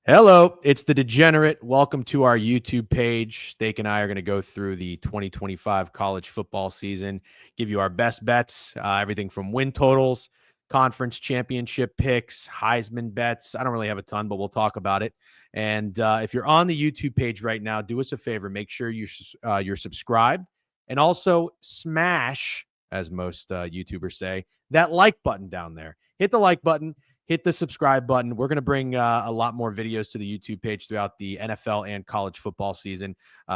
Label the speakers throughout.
Speaker 1: Hello, it's the Degenerate. Welcome to our YouTube page. Steak and I are going to go through the 2025 college football season, give you our best bets, everything from win totals, conference championship picks, Heisman bets. I don't really have a ton, but we'll talk about it. And if you're on the YouTube page right now, do us a favor. Make sure you're subscribed and also smash, as most YouTubers say, that like button down there. Hit the like button. Hit the subscribe button. We're going to bring a lot more videos to the YouTube page throughout the NFL and college football season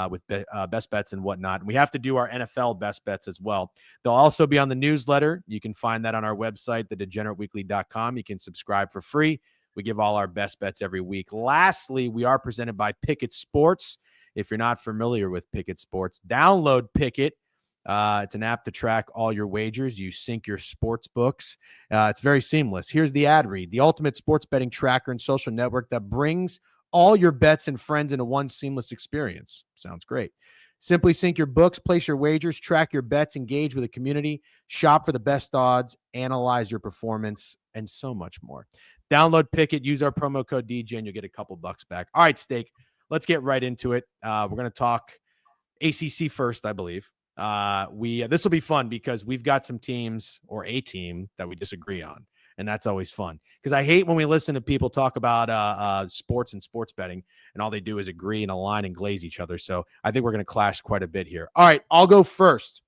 Speaker 1: with best bets and whatnot. And we have to do our NFL best bets as well. They'll also be on the newsletter. You can find that on our website, thedegenerateweekly.com. You can subscribe for free. We give all our best bets every week. Lastly, we are presented by Pickett Sports. If you're not familiar with Pickett Sports, download Pickett. It's an app to track all your wagers. You sync your sports books. It's very seamless. Here's the ad read. The ultimate sports betting tracker and social network that brings all your bets and friends into one seamless experience. Sounds great. Simply sync your books, place your wagers, track your bets, engage with the community, shop for the best odds, analyze your performance, and so much more. Download Pickett, use our promo code DJ, and you'll get a couple bucks back. All right, Steak, let's get right into it. We're going to talk ACC first, I believe. This will be fun because we've got some teams or a team that we disagree on, and that's always fun because I hate when we listen to people talk about sports and sports betting and all they do is agree and align and glaze each other. So I think we're going to clash quite a bit here. All right, I'll go first,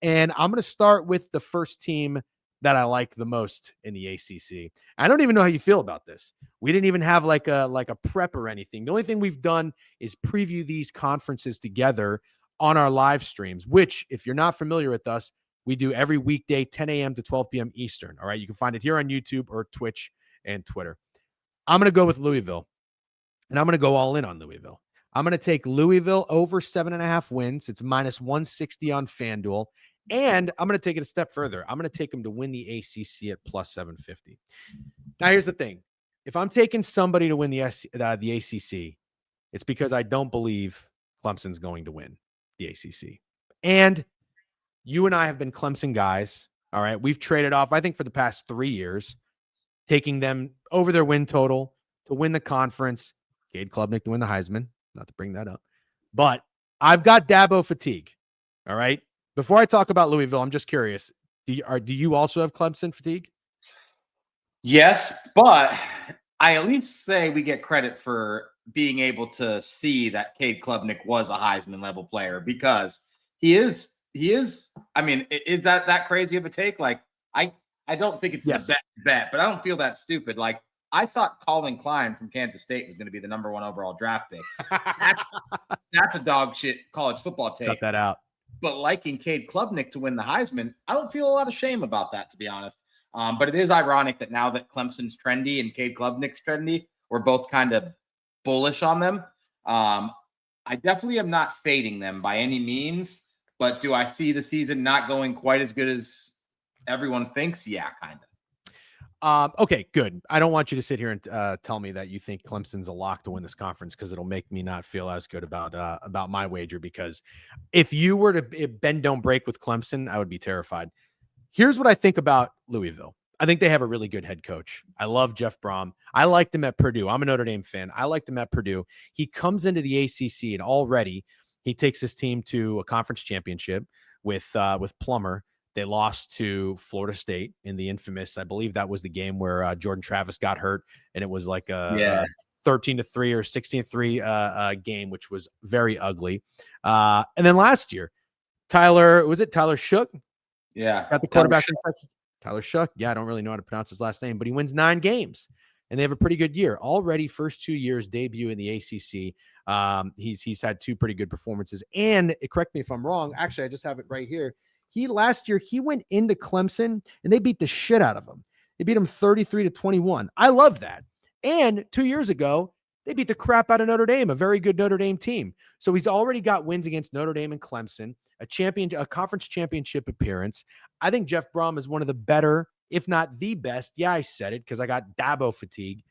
Speaker 1: and I'm going to start with the first team that I like the most in the ACC. I don't even know how you feel about this. We didn't even have like a prep or anything. The only thing we've done is preview these conferences together on our live streams, which, if you're not familiar with us, we do every weekday, 10 a.m. to 12 p.m. Eastern. All right. You can find it here on YouTube or Twitch and Twitter. I'm going to go with Louisville, and I'm going to go all in on Louisville. I'm going to take Louisville over 7.5 wins. It's minus 160 on FanDuel. And I'm going to take it a step further. I'm going to take them to win the ACC at plus 750. Now, here's the thing. If I'm taking somebody to win the ACC, it's because I don't believe Clemson's going to win the ACC. And you and I have been Clemson guys. All right. We've traded off, I think, for the past 3 years, taking them over their win total to win the conference. Cade Klubnik to win the Heisman. Not to bring that up. But I've got Dabo fatigue. All right. Before I talk about Louisville, I'm just curious. Do you also have Clemson fatigue?
Speaker 2: Yes, but I at least say we get credit for being able to see that Cade Klubnik was a Heisman level player because he is. I mean, is that crazy of a take? Like, I don't think it's the best bet, but I don't feel that stupid. Like, I thought Colin Klein from Kansas State was going to be the #1 overall draft pick. That's a dog shit college football take.
Speaker 1: Cut that out.
Speaker 2: But liking Cade Klubnik to win the Heisman, I don't feel a lot of shame about that, to be honest. But it is ironic that now that Clemson's trendy and Cade Klubnik's trendy, we're both kind of bullish on them. I definitely am not fading them by any means, but do I see the season not going quite as good as everyone thinks? Yeah, kind
Speaker 1: of. Okay, good. I don't want you to sit here and tell me that you think Clemson's a lock to win this conference because it'll make me not feel as good about my wager. Because if you were to bend don't break with Clemson, I would be terrified. Here's what I think about Louisville. I think they have a really good head coach. I love Jeff Brom. I liked him at Purdue. I'm a Notre Dame fan. I liked him at Purdue. He comes into the ACC and already he takes his team to a conference championship with Plummer. They lost to Florida State in the infamous, I believe that was the game where Jordan Travis got hurt, and it was like a 13-3 or 16-3 game, which was very ugly. And then last year, Tyler Shook?
Speaker 2: Yeah.
Speaker 1: Got the quarterback from Texas. Tyler Shook. Yeah, I don't really know how to pronounce his last name, but he wins 9 games, and they have a pretty good year. Already first 2 years debut in the ACC. He's had 2 pretty good performances. And correct me if I'm wrong. Actually, I just have it right here. Last year, he went into Clemson, and they beat the shit out of him. They beat him 33-21. I love that. And 2 years ago, they beat the crap out of Notre Dame, a very good Notre Dame team. So he's already got wins against Notre Dame and Clemson, a conference championship appearance. I think Jeff Brom is one of the better, if not the best. Yeah, I said it because I got Dabo fatigue,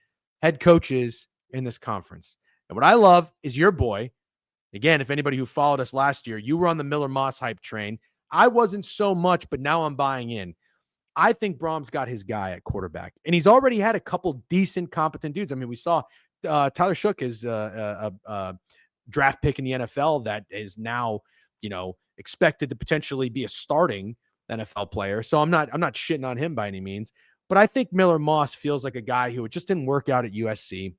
Speaker 1: head coaches in this conference. And what I love is your boy. Again, if anybody who followed us last year, you were on the Miller Moss hype train. I wasn't so much, but now I'm buying in. I think Brom's got his guy at quarterback, and he's already had a couple decent, competent dudes. I mean, we saw Tyler Shook is a draft pick in the NFL that is now, expected to potentially be a starting NFL player. So I'm not shitting on him by any means, but I think Miller Moss feels like a guy who just didn't work out at USC.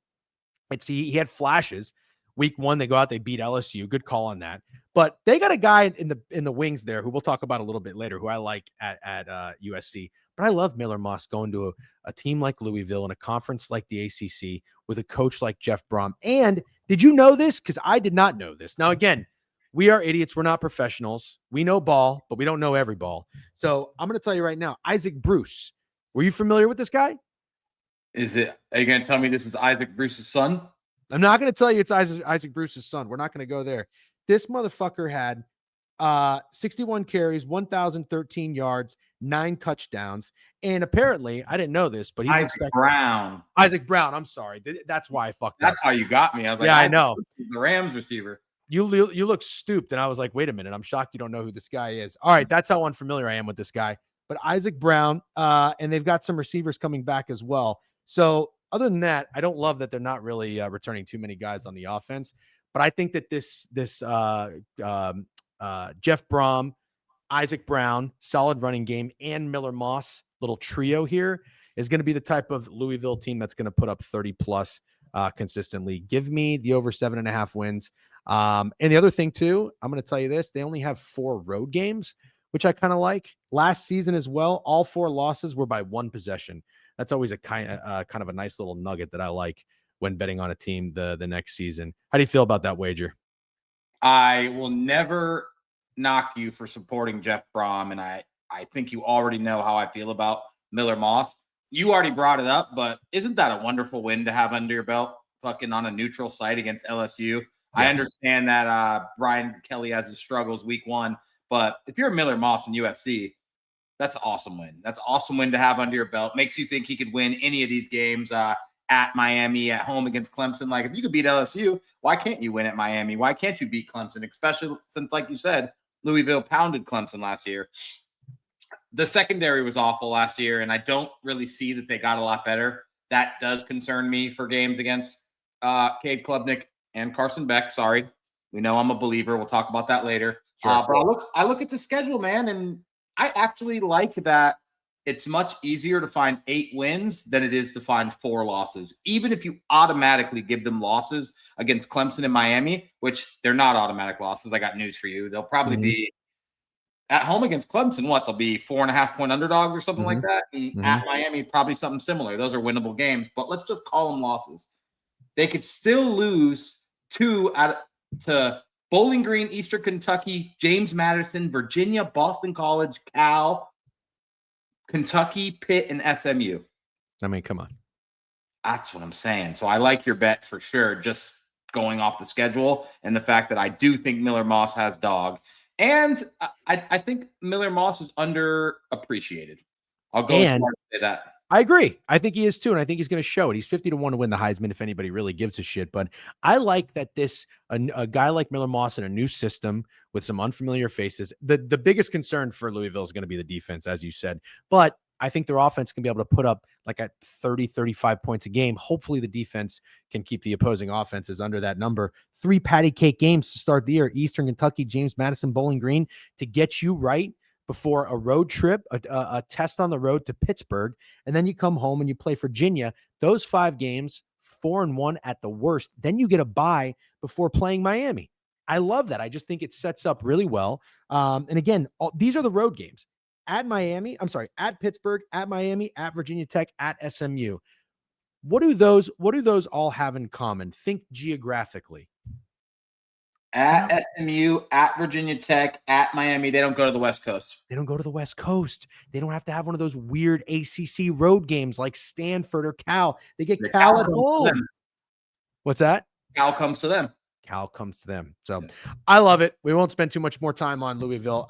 Speaker 1: He had flashes. Week 1, they go out, they beat LSU. Good call on that. But they got a guy in the wings there who we'll talk about a little bit later, who I like at USC. But I love Miller Moss going to a team like Louisville in a conference like the ACC with a coach like Jeff Brom. And did you know this? Because I did not know this. Now, again, we are idiots. We're not professionals. We know ball, but we don't know every ball. So I'm going to tell you right now, Isaac Bruce. Were you familiar with this guy?
Speaker 2: Are you going to tell me this is Isaac Bruce's son?
Speaker 1: I'm not going to tell you it's Isaac Bruce's son. We're not going to go there. This motherfucker had 61 carries, 1,013 yards, 9 touchdowns. And apparently, I didn't know this, but he's
Speaker 2: Isaac Brown.
Speaker 1: Isaac Brown. I'm sorry. That's why I fucked
Speaker 2: That's
Speaker 1: up.
Speaker 2: how you got me. I was like,
Speaker 1: yeah, I know.
Speaker 2: The Rams receiver.
Speaker 1: You look stooped, and I was like, wait a minute. I'm shocked you don't know who this guy is. All right, that's how unfamiliar I am with this guy. But Isaac Brown, and they've got some receivers coming back as well. So other than that, I don't love that they're not really returning too many guys on the offense. But I think that this Jeff Brom, Isaac Brown, solid running game, and Miller Moss little trio here is going to be the type of Louisville team that's going to put up 30 plus consistently. Give me the over 7.5 wins. And the other thing too, I'm going to tell you this: they only have 4 road games, which I kind of like. Last season as well, all 4 losses were by 1 possession. That's always a kind of a nice little nugget that I like when betting on a team the next season. How do you feel about that wager?
Speaker 2: I will never knock you for supporting Jeff Brom, and I think you already know how I feel about Miller Moss. You already brought it up, but isn't that a wonderful win to have under your belt, fucking on a neutral site against LSU? Yes. I understand that Brian Kelly has his struggles week 1, but if you're Miller Moss in USC, that's an awesome win. That's an awesome win to have under your belt. Makes you think he could win any of these games at Miami, at home against Clemson. Like, if you could beat LSU, why can't you win at Miami? Why can't you beat Clemson? Especially since, like you said, Louisville pounded Clemson last year. The secondary was awful last year, and I don't really see that they got a lot better. That does concern me for games against Cade Klubnik and Carson Beck. Sorry. We know I'm a believer. We'll talk about that later. Sure. But I look at the schedule, man, and I actually like that it's much easier to find 8 wins than it is to find 4 losses. Even if you automatically give them losses against Clemson and Miami, which they're not automatic losses. I got news for you. They'll probably be at home against Clemson. They'll be 4.5-point underdogs or something like that. And at Miami, probably something similar. Those are winnable games, but let's just call them losses. They could still lose to Bowling Green, Eastern Kentucky, James Madison, Virginia, Boston College, Cal, Kentucky, Pitt, and SMU.
Speaker 1: I mean, come on.
Speaker 2: That's what I'm saying. So I like your bet for sure, just going off the schedule and the fact that I do think Miller Moss has dog. And I think Miller Moss is underappreciated. I'll go as far as to say that.
Speaker 1: I agree. I think he is too, and I think he's going to show it. He's 50-1 to win the Heisman if anybody really gives a shit. But I like that a guy like Miller Moss in a new system with some unfamiliar faces. The biggest concern for Louisville is going to be the defense, as you said. But I think their offense can be able to put up like at 30, 35 points a game. Hopefully the defense can keep the opposing offenses under that number. 3 patty cake games to start the year: Eastern Kentucky, James Madison, Bowling Green, to get you right before a road trip, a test on the road to Pittsburgh, and then you come home and you play Virginia. Those 5 games, 4-1 at the worst. Then you get a bye before playing Miami. I love that. I just think it sets up really well. And again, these are the road games: at Pittsburgh, at Miami, at Virginia Tech, at SMU. What do those all have in common? Think geographically.
Speaker 2: At SMU, at Virginia Tech, at Miami, they don't go to the West Coast.
Speaker 1: They don't go to the West Coast. They don't have to have one of those weird ACC road games like Stanford or Cal. They get Cal at home. What's that?
Speaker 2: Cal comes to them.
Speaker 1: So I love it. We won't spend too much more time on Louisville.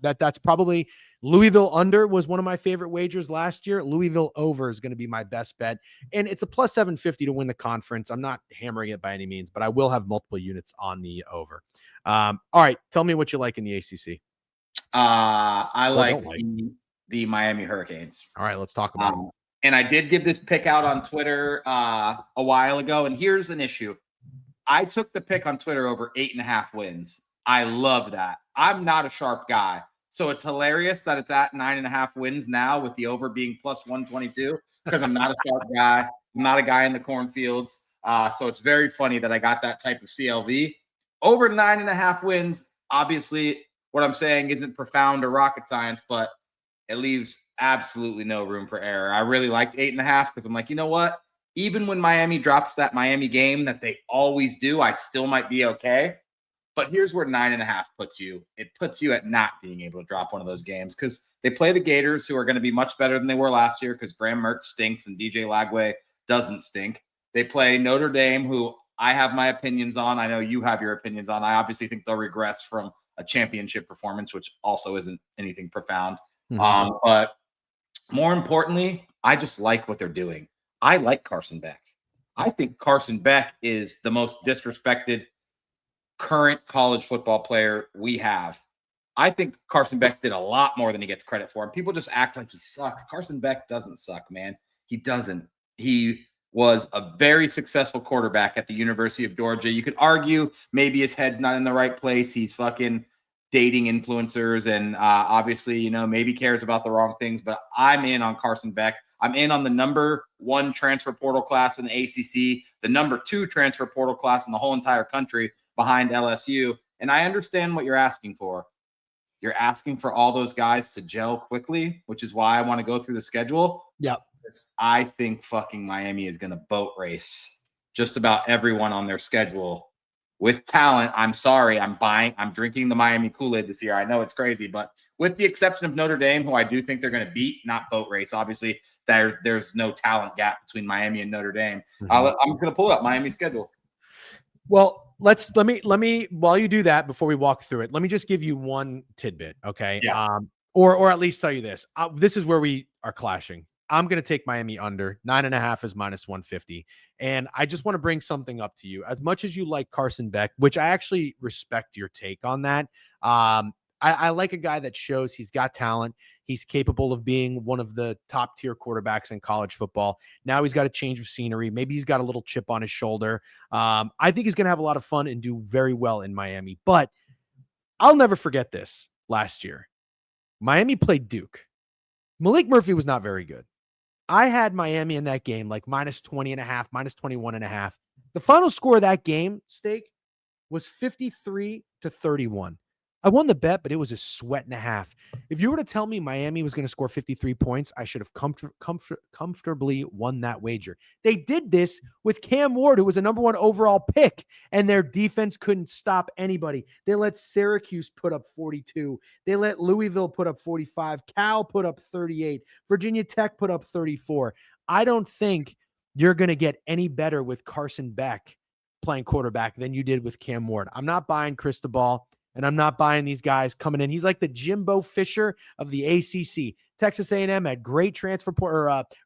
Speaker 1: That's probably Louisville under was one of my favorite wagers last year. Louisville over is going to be my best bet. And it's a plus 750 to win the conference. I'm not hammering it by any means, but I will have multiple units on the over. All right. Tell me what you like in the ACC.
Speaker 2: I like the Miami Hurricanes.
Speaker 1: All right. Let's talk about them.
Speaker 2: And I did give this pick out on Twitter a while ago. And here's an issue. I took the pick on Twitter over 8.5 wins. I love that. I'm not a sharp guy. So it's hilarious that it's at 9.5 wins now with the over being plus 122 because I'm not a sharp guy. I'm not a guy in the cornfields. So it's very funny that I got that type of CLV. Over 9.5 wins, obviously, what I'm saying isn't profound or rocket science, but it leaves absolutely no room for error. I really liked 8.5 because I'm like, you know what? Even when Miami drops that Miami game that they always do, I still might be okay. But here's where 9.5 puts you. It puts you at not being able to drop one of those games because they play the Gators, who are going to be much better than they were last year because Graham Mertz stinks and DJ Lagway doesn't stink. They play Notre Dame, who I have my opinions on. I know you have your opinions on. I obviously think they'll regress from a championship performance, which also isn't anything profound. But more importantly, I just like what they're doing. I like Carson Beck. I think Carson Beck is the most disrespected current college football player we have. I think Carson Beck did a lot more than he gets credit for. And people just act like he sucks. Carson Beck doesn't suck, man. He doesn't. He was a very successful quarterback at the University of Georgia. You could argue maybe his head's not in the right place. He's fucking dating influencers and obviously, maybe cares about the wrong things, but I'm in on Carson Beck. I'm in on the number 1 transfer portal class in the ACC, the number 2 transfer portal class in the whole entire country behind LSU. And I understand what you're asking for. You're asking for all those guys to gel quickly, which is why I want to go through the schedule.
Speaker 1: Yep.
Speaker 2: I think fucking Miami is going to boat race just about everyone on their schedule. With talent, I'm sorry, I'm drinking the Miami Kool-Aid this year. I know it's crazy, but with the exception of Notre Dame, who I do think they're going to beat, not boat race. Obviously, there's no talent gap between Miami and Notre Dame. I'm going to pull up Miami's schedule.
Speaker 1: Well, let me while you do that, before we walk through it, let me just give you one tidbit, okay?
Speaker 2: Yeah.
Speaker 1: Or at least tell you this. This is where we are clashing. I'm going to take Miami under 9.5 is minus 150. And I just want to bring something up to you. As much as you like Carson Beck, which I actually respect your take on that. I like a guy that shows he's got talent. He's capable of being one of the top tier quarterbacks in college football. Now he's got a change of scenery. Maybe he's got a little chip on his shoulder. I think he's going to have a lot of fun and do very well in Miami. But I'll never forget this last year. Miami played Duke. Malik Murphy was not very good. I had Miami in that game like minus 20.5, minus 21.5. The final score of that game, Steak, was 53-31. I won the bet, but it was a sweat and a half. If you were to tell me Miami was going to score 53 points, I should have comfortably won that wager. They did this with Cam Ward, who was a number 1 overall pick, and their defense couldn't stop anybody. They let Syracuse put up 42. They let Louisville put up 45. Cal put up 38. Virginia Tech put up 34. I don't think you're going to get any better with Carson Beck playing quarterback than you did with Cam Ward. I'm not buying Cristobal. And I'm not buying these guys coming in. He's like the Jimbo Fisher of the ACC. Texas A&M had great transfer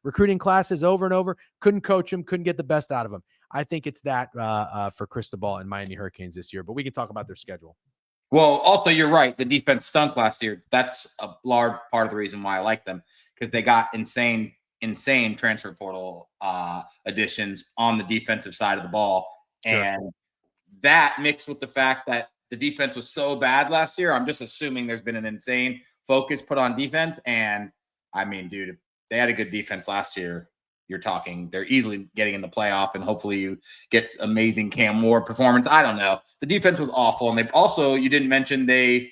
Speaker 1: recruiting classes over and over. Couldn't coach him. Couldn't get the best out of him. I think it's that for Cristobal and Miami Hurricanes this year. But we can talk about their schedule.
Speaker 2: Well, also, you're right. The defense stunk last year. That's a large part of the reason why I like them, because they got insane transfer portal additions on the defensive side of the ball. Sure. And that mixed with the fact that the defense was so bad last year, I'm just assuming there's been an insane focus put on defense. And I mean, dude, if they had a good defense last year, you're talking they're easily getting in the playoff, and hopefully you get amazing Cam Ward performance. I don't know. The defense was awful. And they also, you didn't mention, they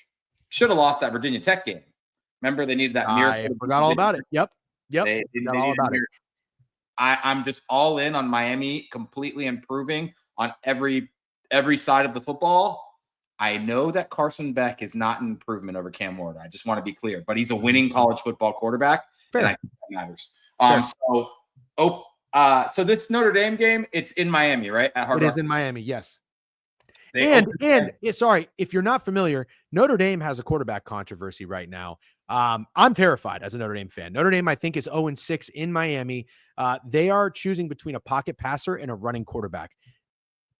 Speaker 2: should have lost that Virginia Tech game. Remember, they needed that miracle.
Speaker 1: I forgot all about it. Yep.
Speaker 2: They forgot all about it. I'm just all in on Miami completely improving on every side of the football. I know that Carson Beck is not an improvement over Cam Ward. I just want to be clear, but he's a winning college football quarterback, and I think that matters. So this Notre Dame game, it's in Miami, right? At Hard Rock.
Speaker 1: It is in Miami, yes. Sorry, if you're not familiar, Notre Dame has a quarterback controversy right now. I'm terrified as a Notre Dame fan. Notre Dame, I think, is 0-6 in Miami. They are choosing between a pocket passer and a running quarterback.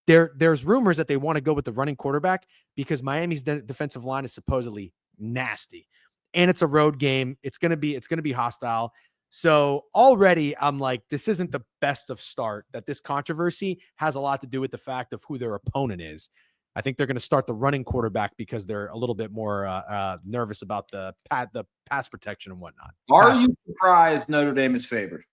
Speaker 1: There's rumors that they want to go with the running quarterback because Miami's defensive line is supposedly nasty, and it's a road game. It's going to be hostile. So already I'm like, this isn't the best of start. That this controversy has a lot to do with the fact of who their opponent is. I think they're going to start the running quarterback because they're a little bit more nervous about the pass protection and whatnot.
Speaker 2: Are you surprised Notre Dame is favored?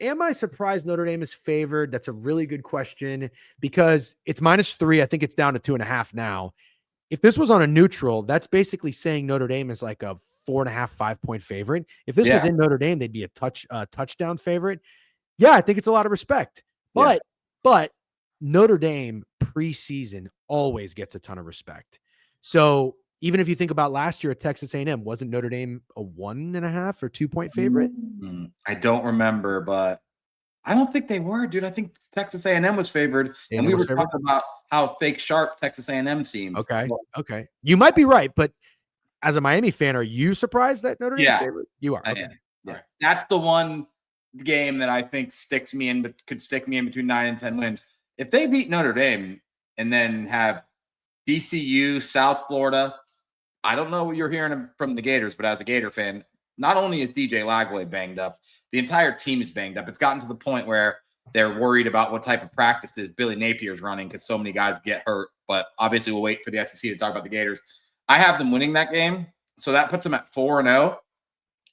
Speaker 1: Am I surprised Notre Dame is favored? That's a really good question because it's -3. I think it's down to 2.5 now. If this was on a neutral, that's basically saying Notre Dame is like a 4.5, 5-point favorite. If this was in Notre Dame, they'd be a touchdown favorite. Yeah, I think it's a lot of respect. But Notre Dame preseason always gets a ton of respect. So even if you think about last year at Texas A&M, wasn't Notre Dame a 1.5 or 2-point favorite?
Speaker 2: I don't remember, but I don't think they were, dude. I think Texas A&M was favored, and we were talking about how fake sharp Texas A&M seemed.
Speaker 1: Okay. You might be right, but as a Miami fan, are you surprised that Notre Dame's favorite? You are. Okay.
Speaker 2: Yeah. Right. That's the one game that I think sticks me in, but could stick me in between 9 and 10 wins. If they beat Notre Dame and then have BCU, South Florida, I don't know what you're hearing from the Gators, but as a Gator fan, not only is DJ Lagway banged up, the entire team is banged up. It's gotten to the point where they're worried about what type of practices Billy Napier's running because so many guys get hurt. But obviously, we'll wait for the SEC to talk about the Gators. I have them winning that game, so that puts them at 4-0.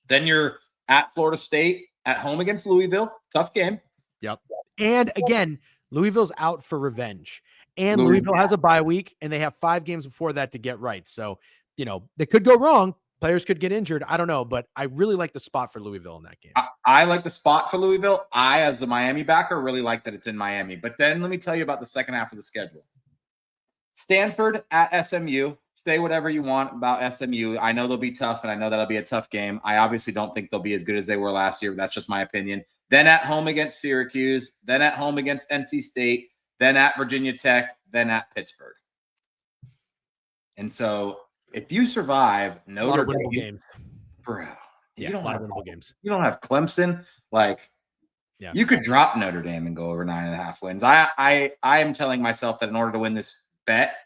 Speaker 2: Then you're at Florida State, at home against Louisville. Tough game.
Speaker 1: Yep. And again, Louisville's out for revenge. And Louisville has a bye week, and they have 5 games before that to get right. So, they could go wrong. Players could get injured. I don't know, but I really like the spot for Louisville in that game.
Speaker 2: I like the spot for Louisville. I, as a Miami backer, really like that it's in Miami. But then let me tell you about the second half of the schedule. Stanford at SMU. Say whatever you want about SMU. I know they'll be tough, and I know that'll be a tough game. I obviously don't think they'll be as good as they were last year, but that's just my opinion. Then at home against Syracuse. Then at home against NC State. Then at Virginia Tech. Then at Pittsburgh. And so if you survive Notre Dame
Speaker 1: games,
Speaker 2: bro,
Speaker 1: a lot of winnable games.
Speaker 2: You don't have Clemson. You could drop Notre Dame and go over 9.5 wins. I am telling myself that in order to win this bet,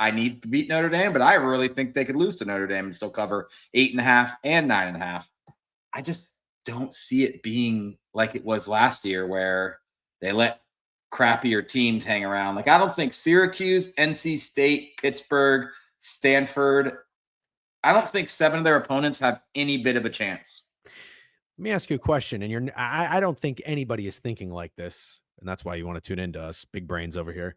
Speaker 2: I need to beat Notre Dame, but I really think they could lose to Notre Dame and still cover 8.5 and 9.5. I just don't see it being like it was last year where they let crappier teams hang around. I don't think Syracuse, NC State, Pittsburgh, Stanford, I don't think 7 of their opponents have any bit of a chance.
Speaker 1: Let me ask you a question, and I don't think anybody is thinking like this, and that's why you want to tune into us, big brains over here.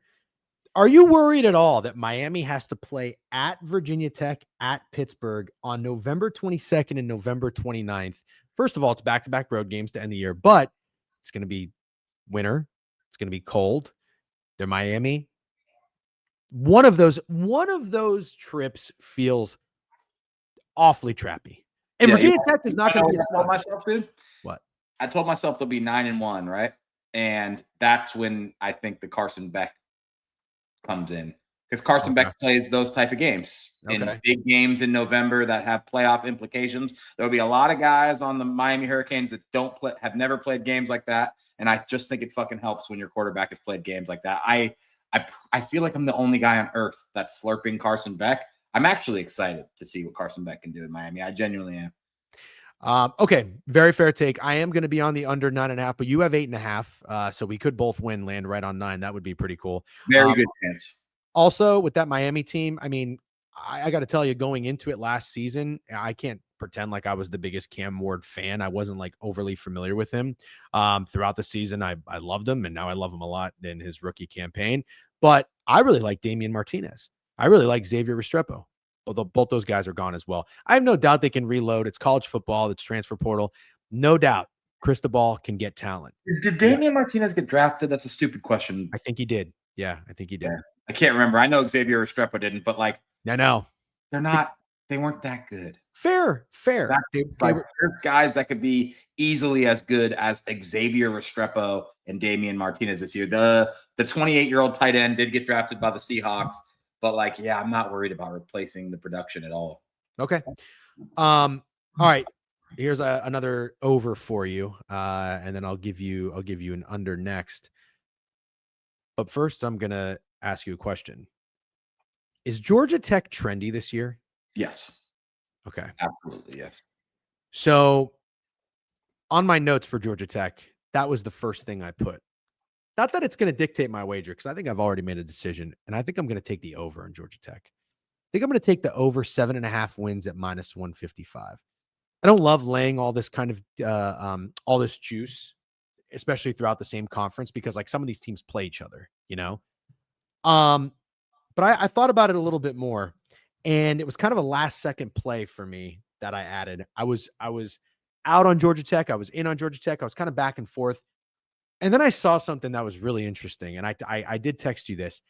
Speaker 1: Are you worried at all that Miami has to play at Virginia Tech, at Pittsburgh on November 22nd and November 29th? First of all, it's back-to-back road games to end the year, but it's going to be winter. It's going to be cold. They're Miami. One of those trips feels awfully trappy. And Virginia Tech is not going to be a
Speaker 2: told myself, dude.
Speaker 1: What?
Speaker 2: I told myself they'll be 9-1, right? And that's when I think the Carson Beck comes in. Because Carson Beck plays those type of games in big games in November that have playoff implications. There'll be a lot of guys on the Miami Hurricanes that have never played games like that. And I just think it fucking helps when your quarterback has played games like that. I feel like I'm the only guy on earth that's slurping Carson Beck. I'm actually excited to see what Carson Beck can do in Miami. I genuinely am.
Speaker 1: Okay, very fair take. I am going to be on the under 9.5, but you have 8.5. So we could both land right on 9. That would be pretty cool.
Speaker 2: Very good chance.
Speaker 1: Also, with that Miami team, I mean, I got to tell you, going into it last season, I can't pretend like I was the biggest Cam Ward fan. I wasn't overly familiar with him. Throughout the season, I loved him, and now I love him a lot in his rookie campaign. But I really like Damian Martinez. I really like Xavier Restrepo. Although both those guys are gone as well. I have no doubt they can reload. It's college football. It's transfer portal. No doubt Cristobal can get talent.
Speaker 2: Did Damian Martinez get drafted? That's a stupid question.
Speaker 1: I think he did. Yeah, I think he did.
Speaker 2: Yeah. I can't remember. I know Xavier Restrepo didn't, but
Speaker 1: no,
Speaker 2: they weren't that good.
Speaker 1: Fair.
Speaker 2: There's guys that could be easily as good as Xavier Restrepo and Damian Martinez this year. The 28-year-old tight end did get drafted by the Seahawks, but I'm not worried about replacing the production at all.
Speaker 1: Okay. All right. Here's another over for you, and then I'll give you an under next. But first, I'm gonna ask you a question. Is Georgia Tech trendy this year?
Speaker 2: Yes.
Speaker 1: Okay.
Speaker 2: Absolutely, yes.
Speaker 1: So on my notes for Georgia Tech, that was the first thing I put. Not that it's going to dictate my wager, because I think I've already made a decision, and I think I'm going to take the over on Georgia Tech. I think I'm going to take the over 7.5 wins at -155. I don't love laying all this kind of all this juice, especially throughout the same conference, because like some of these teams play each other, you know. Um, but I thought about it a little bit more, and it was kind of a last second play for me that I added. I was out on Georgia Tech. I was in on Georgia Tech. I was kind of back and forth. And then I saw something that was really interesting. And I did text you this.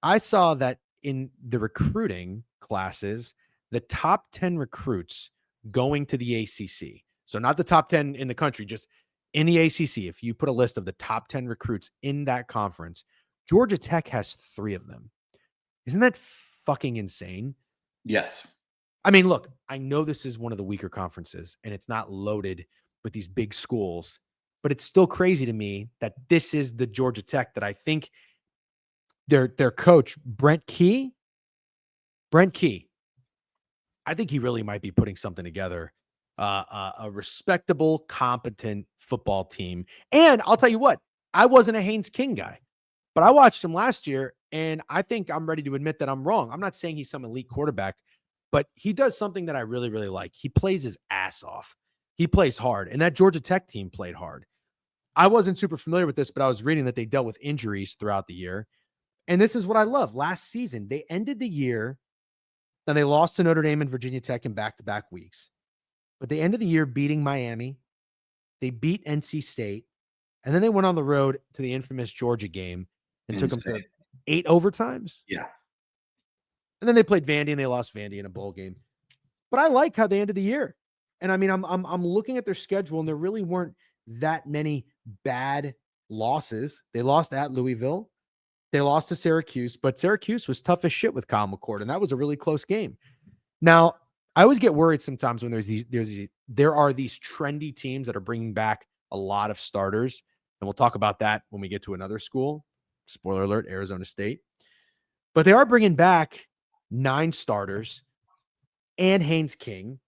Speaker 1: I saw that in the recruiting classes, the top 10 recruits going to the ACC. So not the top 10 in the country, just in the ACC. If you put a list of the top 10 recruits in that conference, Georgia Tech has 3 of them. Isn't that fucking insane?
Speaker 2: Yes.
Speaker 1: I mean, look, I know this is one of the weaker conferences and it's not loaded with these big schools, but it's still crazy to me that this is the Georgia Tech that I think their coach, Brent Key, I think he really might be putting something together, a respectable, competent football team. And I'll tell you what, I wasn't a Haynes King guy, but I watched him last year, and I think I'm ready to admit that I'm wrong. I'm not saying he's some elite quarterback, but he does something that I really, really like. He plays his ass off. He plays hard, and that Georgia Tech team played hard. I wasn't super familiar with this, but I was reading that they dealt with injuries throughout the year. And this is what I love. Last season, they ended the year and they lost to Notre Dame and Virginia Tech in back-to-back weeks. But they ended the year beating Miami. They beat NC State. And then they went on the road to the infamous Georgia game and took them to 8 overtimes.
Speaker 2: Yeah.
Speaker 1: And then they played Vandy and they lost Vandy in a bowl game. But I like how they ended the year. And I mean, I'm looking at their schedule, and there really weren't that many bad losses. They lost at Louisville. They lost to Syracuse, but Syracuse was tough as shit with Kyle McCord, and that was a really close game. Now, I always get worried sometimes when there are these trendy teams that are bringing back a lot of starters, and we'll talk about that when we get to another school. Spoiler alert, Arizona State. But they are bringing back 9 starters and Haynes King,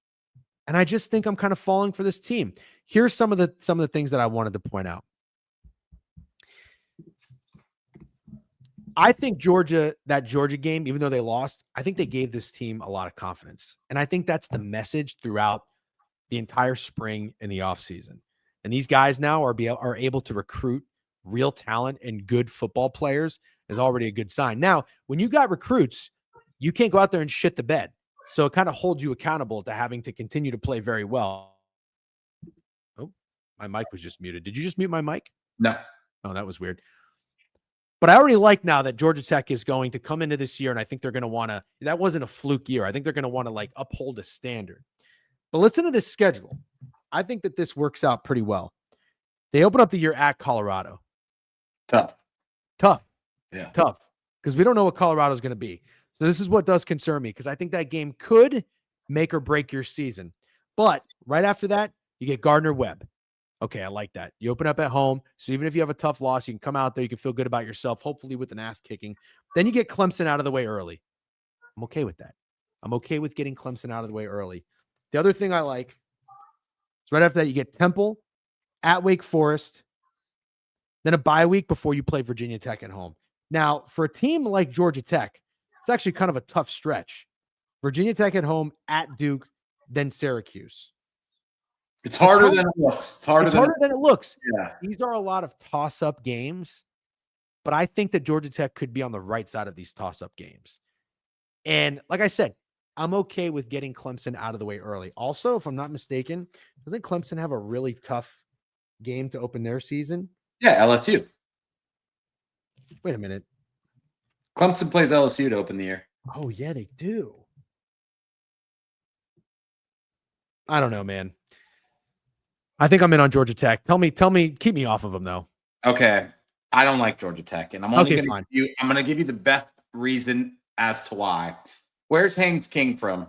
Speaker 1: and I just think I'm kind of falling for this team. Here's some of the things that I wanted to point out. I think that Georgia game, even though they lost, I think they gave this team a lot of confidence. And I think that's the message throughout the entire spring and the offseason. And these guys now are able to recruit real talent and good football players is already a good sign. Now, when you got recruits, you can't go out there and shit the bed. So it kind of holds you accountable to having to continue to play very well. Oh, my mic was just muted. Did you just mute my mic?
Speaker 2: No.
Speaker 1: Oh, that was weird. But I already like now that Georgia Tech is going to come into this year, and I think they're going to want to, that wasn't a fluke year. I think they're going to want to like uphold a standard. But listen to this schedule. I think that this works out pretty well. They open up the year at Colorado.
Speaker 2: Tough.
Speaker 1: Yeah. Tough. Because we don't know what Colorado is going to be. So this is what does concern me, because I think that game could make or break your season. But right after that, you get Gardner-Webb. Okay, I like that. You open up at home, so even if you have a tough loss, you can come out there, you can feel good about yourself, hopefully with an ass kicking. Then you get Clemson out of the way early. I'm okay with that. I'm okay with getting Clemson out of the way early. The other thing I like is right after that, you get Temple at Wake Forest, then a bye week before you play Virginia Tech at home. Now, for a team like Georgia Tech, it's actually kind of a tough stretch. Virginia Tech at home, at Duke, then Syracuse.
Speaker 2: It's harder than it looks. It's harder
Speaker 1: than it looks.
Speaker 2: Yeah.
Speaker 1: These are a lot of toss-up games, but I think that Georgia Tech could be on the right side of these toss-up games. And like I said, I'm okay with getting Clemson out of the way early. Also, if I'm not mistaken, doesn't Clemson have a really tough game to open their season?
Speaker 2: Yeah, LSU.
Speaker 1: Wait a minute.
Speaker 2: Clemson plays LSU to open the year.
Speaker 1: Oh, yeah, they do. I don't know, man. I think I'm in on Georgia Tech. Tell me, keep me off of them, though.
Speaker 2: Okay. I don't like Georgia Tech, and I'm only going to give you the best reason as to why. Where's Haynes King from?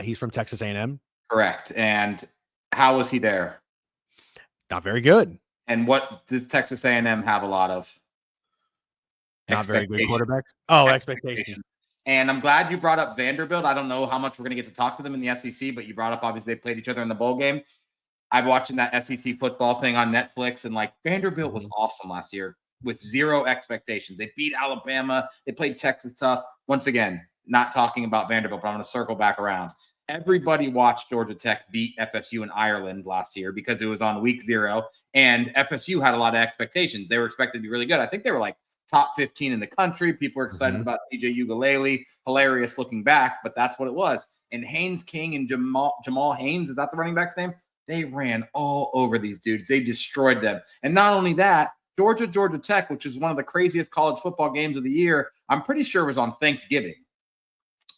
Speaker 1: He's from Texas A&M.
Speaker 2: Correct. And how was he there?
Speaker 1: Not very good.
Speaker 2: And what does Texas A&M have a lot of?
Speaker 1: Not very good quarterbacks. Oh, expectations.
Speaker 2: And I'm glad you brought up Vanderbilt. I don't know how much we're going to get to talk to them in the SEC, but you brought up, obviously, they played each other in the bowl game. I'm watching that SEC football thing on Netflix, and like Vanderbilt was awesome last year with zero expectations. They beat Alabama. They played Texas tough. Once again, not talking about Vanderbilt, but I'm going to circle back around. Everybody watched Georgia Tech beat FSU in Ireland last year because it was on week 0, and FSU had a lot of expectations. They were expected to be really good. I think they were like top 15 in the country. People were excited about DJ Ugalele. Hilarious looking back, but that's what it was. And Haynes King and Jamal Haynes, is that the running back's name? They ran all over these dudes. They destroyed them. And not only that, Georgia Tech, which is one of the craziest college football games of the year, I'm pretty sure was on Thanksgiving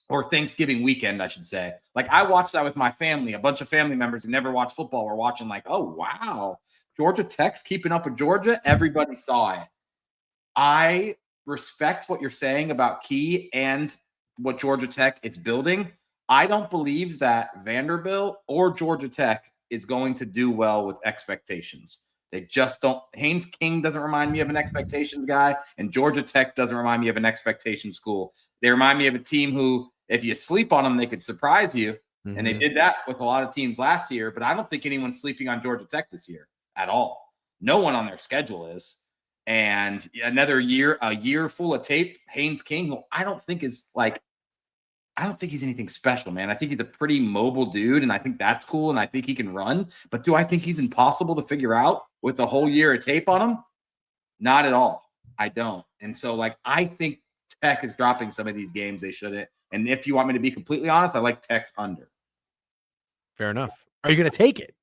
Speaker 2: or Thanksgiving weekend, I should say. Like, I watched that with my family. A bunch of family members who never watched football were watching like, oh, wow, Georgia Tech's keeping up with Georgia. Everybody saw it. I respect what you're saying about Key and what Georgia Tech is building. I don't believe that Vanderbilt or Georgia Tech is going to do well with expectations. They just don't. Haynes King doesn't remind me of an expectations guy, and Georgia Tech doesn't remind me of an expectation school. They remind me of a team who, if you sleep on them, they could surprise you. And they did that with a lot of teams last year, but I don't think anyone's sleeping on Georgia Tech this year at all. No one on their schedule is. And another year, a year full of tape, Haynes King, who I don't think is like, I don't think he's anything special, man. I think he's a pretty mobile dude, and I think that's cool, and I think he can run. But do I think he's impossible to figure out with a whole year of tape on him? Not at all. I don't. And so, like, I think Tech is dropping some of these games they shouldn't. And if you want me to be completely honest, I like Tech's under.
Speaker 1: Fair enough. Are you going to take it?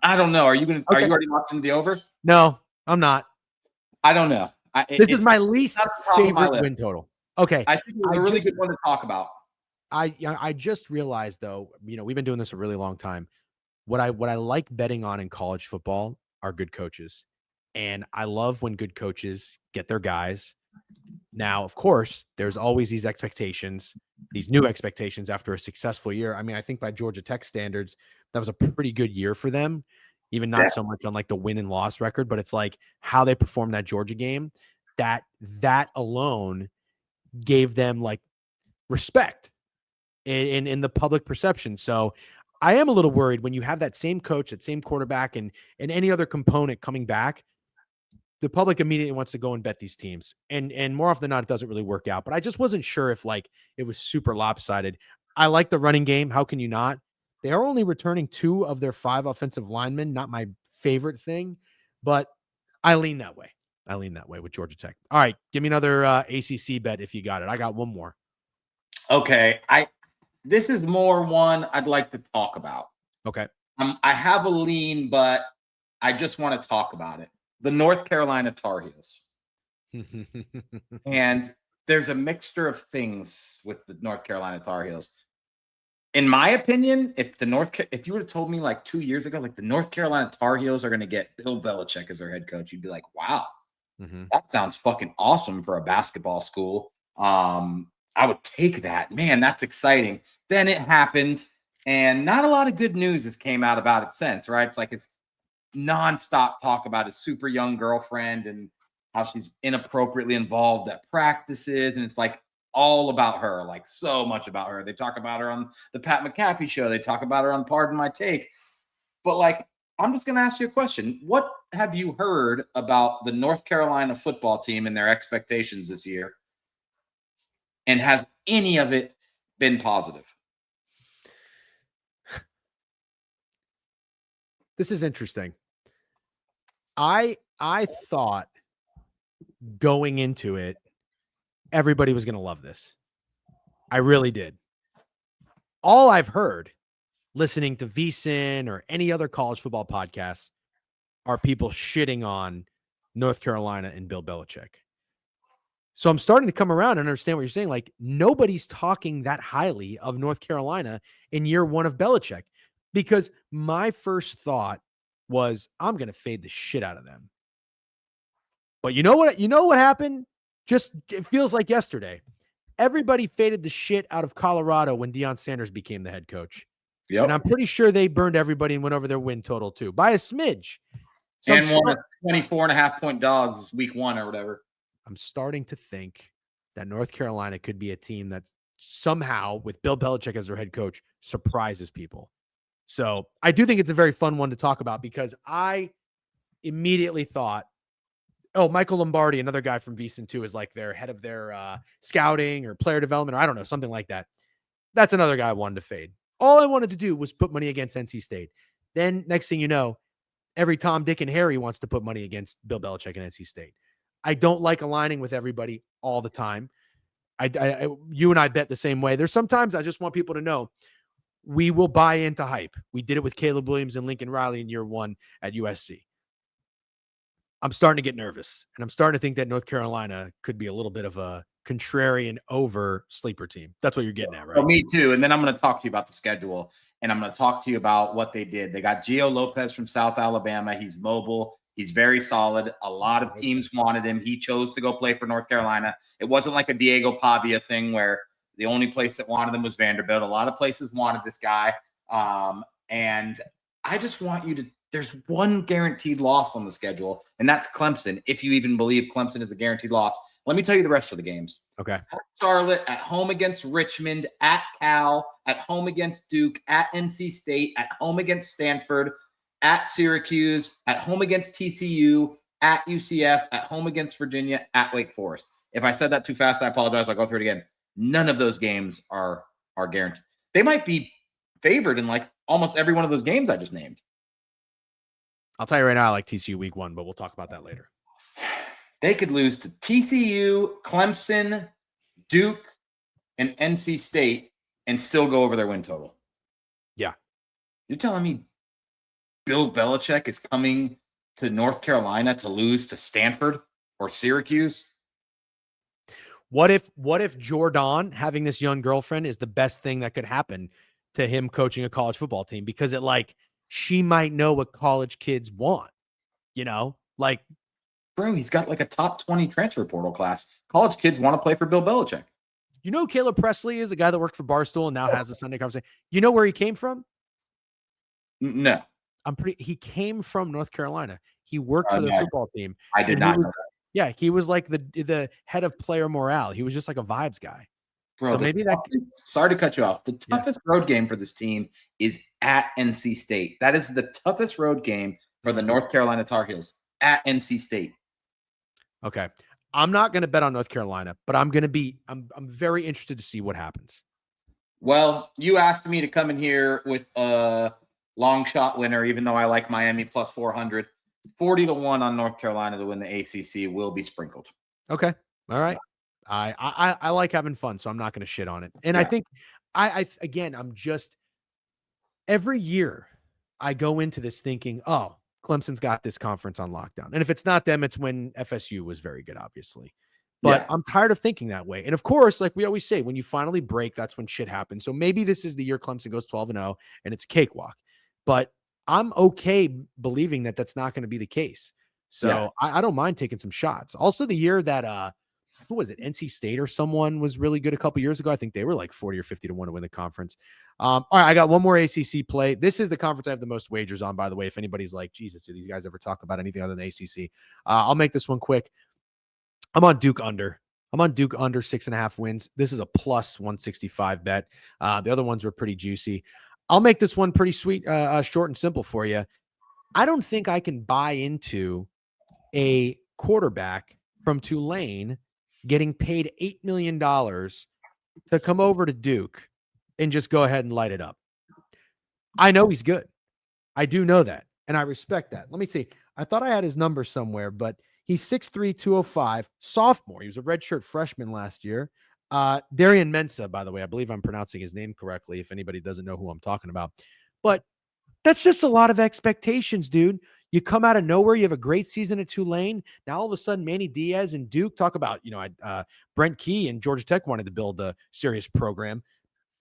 Speaker 2: I don't know. Are you going to? Are you already locked into the over?
Speaker 1: No, I'm not.
Speaker 2: I don't know.
Speaker 1: This is my least favorite win total. Okay.
Speaker 2: I think it's a really good one to talk about.
Speaker 1: I just realized, though, we've been doing this a really long time. What I like betting on in college football are good coaches. And I love when good coaches get their guys. Now, of course, there's always these expectations, these new expectations after a successful year. I mean, I think by Georgia Tech standards, that was a pretty good year for them. Even not so much on like the win and loss record, but it's like how they performed that Georgia game. That alone gave them like respect in the public perception. So I am a little worried when you have that same coach, that same quarterback, and any other component coming back. The public immediately wants to go and bet these teams, and more often than not, it doesn't really work out. But I just wasn't sure if like it was super lopsided. I like the running game. How can you not? They are only returning 2 of their 5 offensive linemen. Not my favorite thing, but I lean that way. I lean that way with Georgia Tech. All right, give me another ACC bet if you got it. I got one more.
Speaker 2: Okay, this is more one I'd like to talk about.
Speaker 1: Okay,
Speaker 2: I have a lean, but I just want to talk about it. The North Carolina Tar Heels. And there's a mixture of things with the North Carolina Tar Heels. In my opinion, if you would have told me like 2 years ago, like the North Carolina Tar Heels are going to get Bill Belichick as their head coach, you'd be like, wow, that sounds fucking awesome for a basketball school. I would take that. Man, that's exciting. Then it happened, and not a lot of good news has came out about it since, right? It's like it's nonstop talk about his super young girlfriend and how she's inappropriately involved at practices. And it's like all about her, like so much about her. They talk about her on the Pat McAfee show. They talk about her on Pardon My Take. But like, I'm just going to ask you a question. What have you heard about the North Carolina football team and their expectations this year? And has any of it been positive?
Speaker 1: This is interesting. I thought going into it, everybody was going to love this. I really did. All I've heard listening to VSiN or any other college football podcasts are people shitting on North Carolina and Bill Belichick. So I'm starting to come around and understand what you're saying. Like, nobody's talking that highly of North Carolina in year 1 of Belichick, because my first thought was, I'm going to fade the shit out of them. But you know what happened? Just, it feels like yesterday. Everybody faded the shit out of Colorado when Deion Sanders became the head coach. Yep. And I'm pretty sure they burned everybody and went over their win total too, by a smidge.
Speaker 2: So and won 24.5 point dogs week 1 or whatever.
Speaker 1: I'm starting to think that North Carolina could be a team that somehow, with Bill Belichick as their head coach, surprises people. So I do think it's a very fun one to talk about because I immediately thought, oh, Michael Lombardi, another guy from VSiN too, is like their head of their scouting or player development, or I don't know, something like that. That's another guy I wanted to fade. All I wanted to do was put money against NC State. Then next thing you know, every Tom, Dick, and Harry wants to put money against Bill Belichick and NC State. I don't like aligning with everybody all the time. You and I bet the same way. There's sometimes I just want people to know we will buy into hype. We did it with Caleb Williams and Lincoln Riley in year one at USC. I'm starting to get nervous, and I'm starting to think that North Carolina could be a little bit of a contrarian over sleeper team. That's what you're getting at, right?
Speaker 2: Oh, me too. And then I'm going to talk to you about the schedule, and I'm going to talk to you about what they did. They got Gio Lopez from South Alabama. He's mobile. He's very solid. A lot of teams wanted him. He chose to go play for North Carolina. It wasn't like a Diego Pavia thing where the only place that wanted him was Vanderbilt. A lot of places wanted this guy. And I just want you to – there's one guaranteed loss on the schedule, and that's Clemson, if you even believe Clemson is a guaranteed loss. Let me tell you the rest of the games.
Speaker 1: Okay.
Speaker 2: At Charlotte, at home against Richmond, at Cal, at home against Duke, at NC State, at home against Stanford, at Syracuse, at home against TCU, at UCF, at home against Virginia, at Wake Forest. If I said that too fast, I apologize. I'll go through it again. None of those games are guaranteed. They might be favored in like almost every one of those games I just named.
Speaker 1: I'll tell you right now, I like TCU week one, but we'll talk about that later.
Speaker 2: They could lose to TCU, Clemson, Duke, and NC State and still go over their win total.
Speaker 1: Yeah.
Speaker 2: You're telling me Bill Belichick is coming to North Carolina to lose to Stanford or Syracuse?
Speaker 1: What if Jordan having this young girlfriend is the best thing that could happen to him coaching a college football team? Because it like she might know what college kids want, you know, like,
Speaker 2: bro, he's got like a top 20 transfer portal class. College kids want to play for Bill Belichick.
Speaker 1: You know, Caleb Presley is the guy that worked for Barstool and now has a Sunday conversation. You know where he came from?
Speaker 2: No.
Speaker 1: He came from North Carolina. He worked for the football team.
Speaker 2: I did not know that.
Speaker 1: Yeah, he was like the head of player morale. He was just like a vibes guy.
Speaker 2: Bro, so maybe sorry to cut you off. The toughest road game for this team is at NC State. That is the toughest road game for the North Carolina Tar Heels at NC State.
Speaker 1: Okay. I'm not going to bet on North Carolina, but I'm very interested to see what happens.
Speaker 2: Well, you asked me to come in here with a long shot winner, even though I like Miami plus 400. 40-1 on North Carolina to win the ACC will be sprinkled.
Speaker 1: Okay. All right. I like having fun, so I'm not going to shit on it. And I think I'm just every year I go into this thinking, oh, Clemson's got this conference on lockdown. And if it's not them, it's when FSU was very good, obviously. But I'm tired of thinking that way. And of course, like we always say, when you finally break, that's when shit happens. So maybe this is the year Clemson goes 12-0 and it's a cakewalk. But I'm okay believing that that's not going to be the case. So I don't mind taking some shots. Also, the year that who was it? NC State or someone was really good a couple years ago. I think they were like 40 or 50-1 to win the conference. All right, I got one more ACC play. This is the conference I have the most wagers on, by the way. If anybody's like, Jesus, do these guys ever talk about anything other than the ACC? I'll make this one quick. I'm on Duke under. I'm on Duke under 6.5 wins. This is a plus 165 bet. The other ones were pretty juicy. I'll make this one pretty sweet, short and simple for you. I don't think I can buy into a quarterback from Tulane getting paid $8 million to come over to Duke and just go ahead and light it up. I know he's good. I do know that, and I respect that. Let me see. I thought I had his number somewhere, but he's 6'3", 205, sophomore. He was a redshirt freshman last year. Darian Mensah, by the way, I believe I'm pronouncing his name correctly if anybody doesn't know who I'm talking about. But that's just a lot of expectations, dude. You come out of nowhere. You have a great season at Tulane. Now, all of a sudden, Manny Diaz and Duke talk about, Brent Key and Georgia Tech wanted to build a serious program.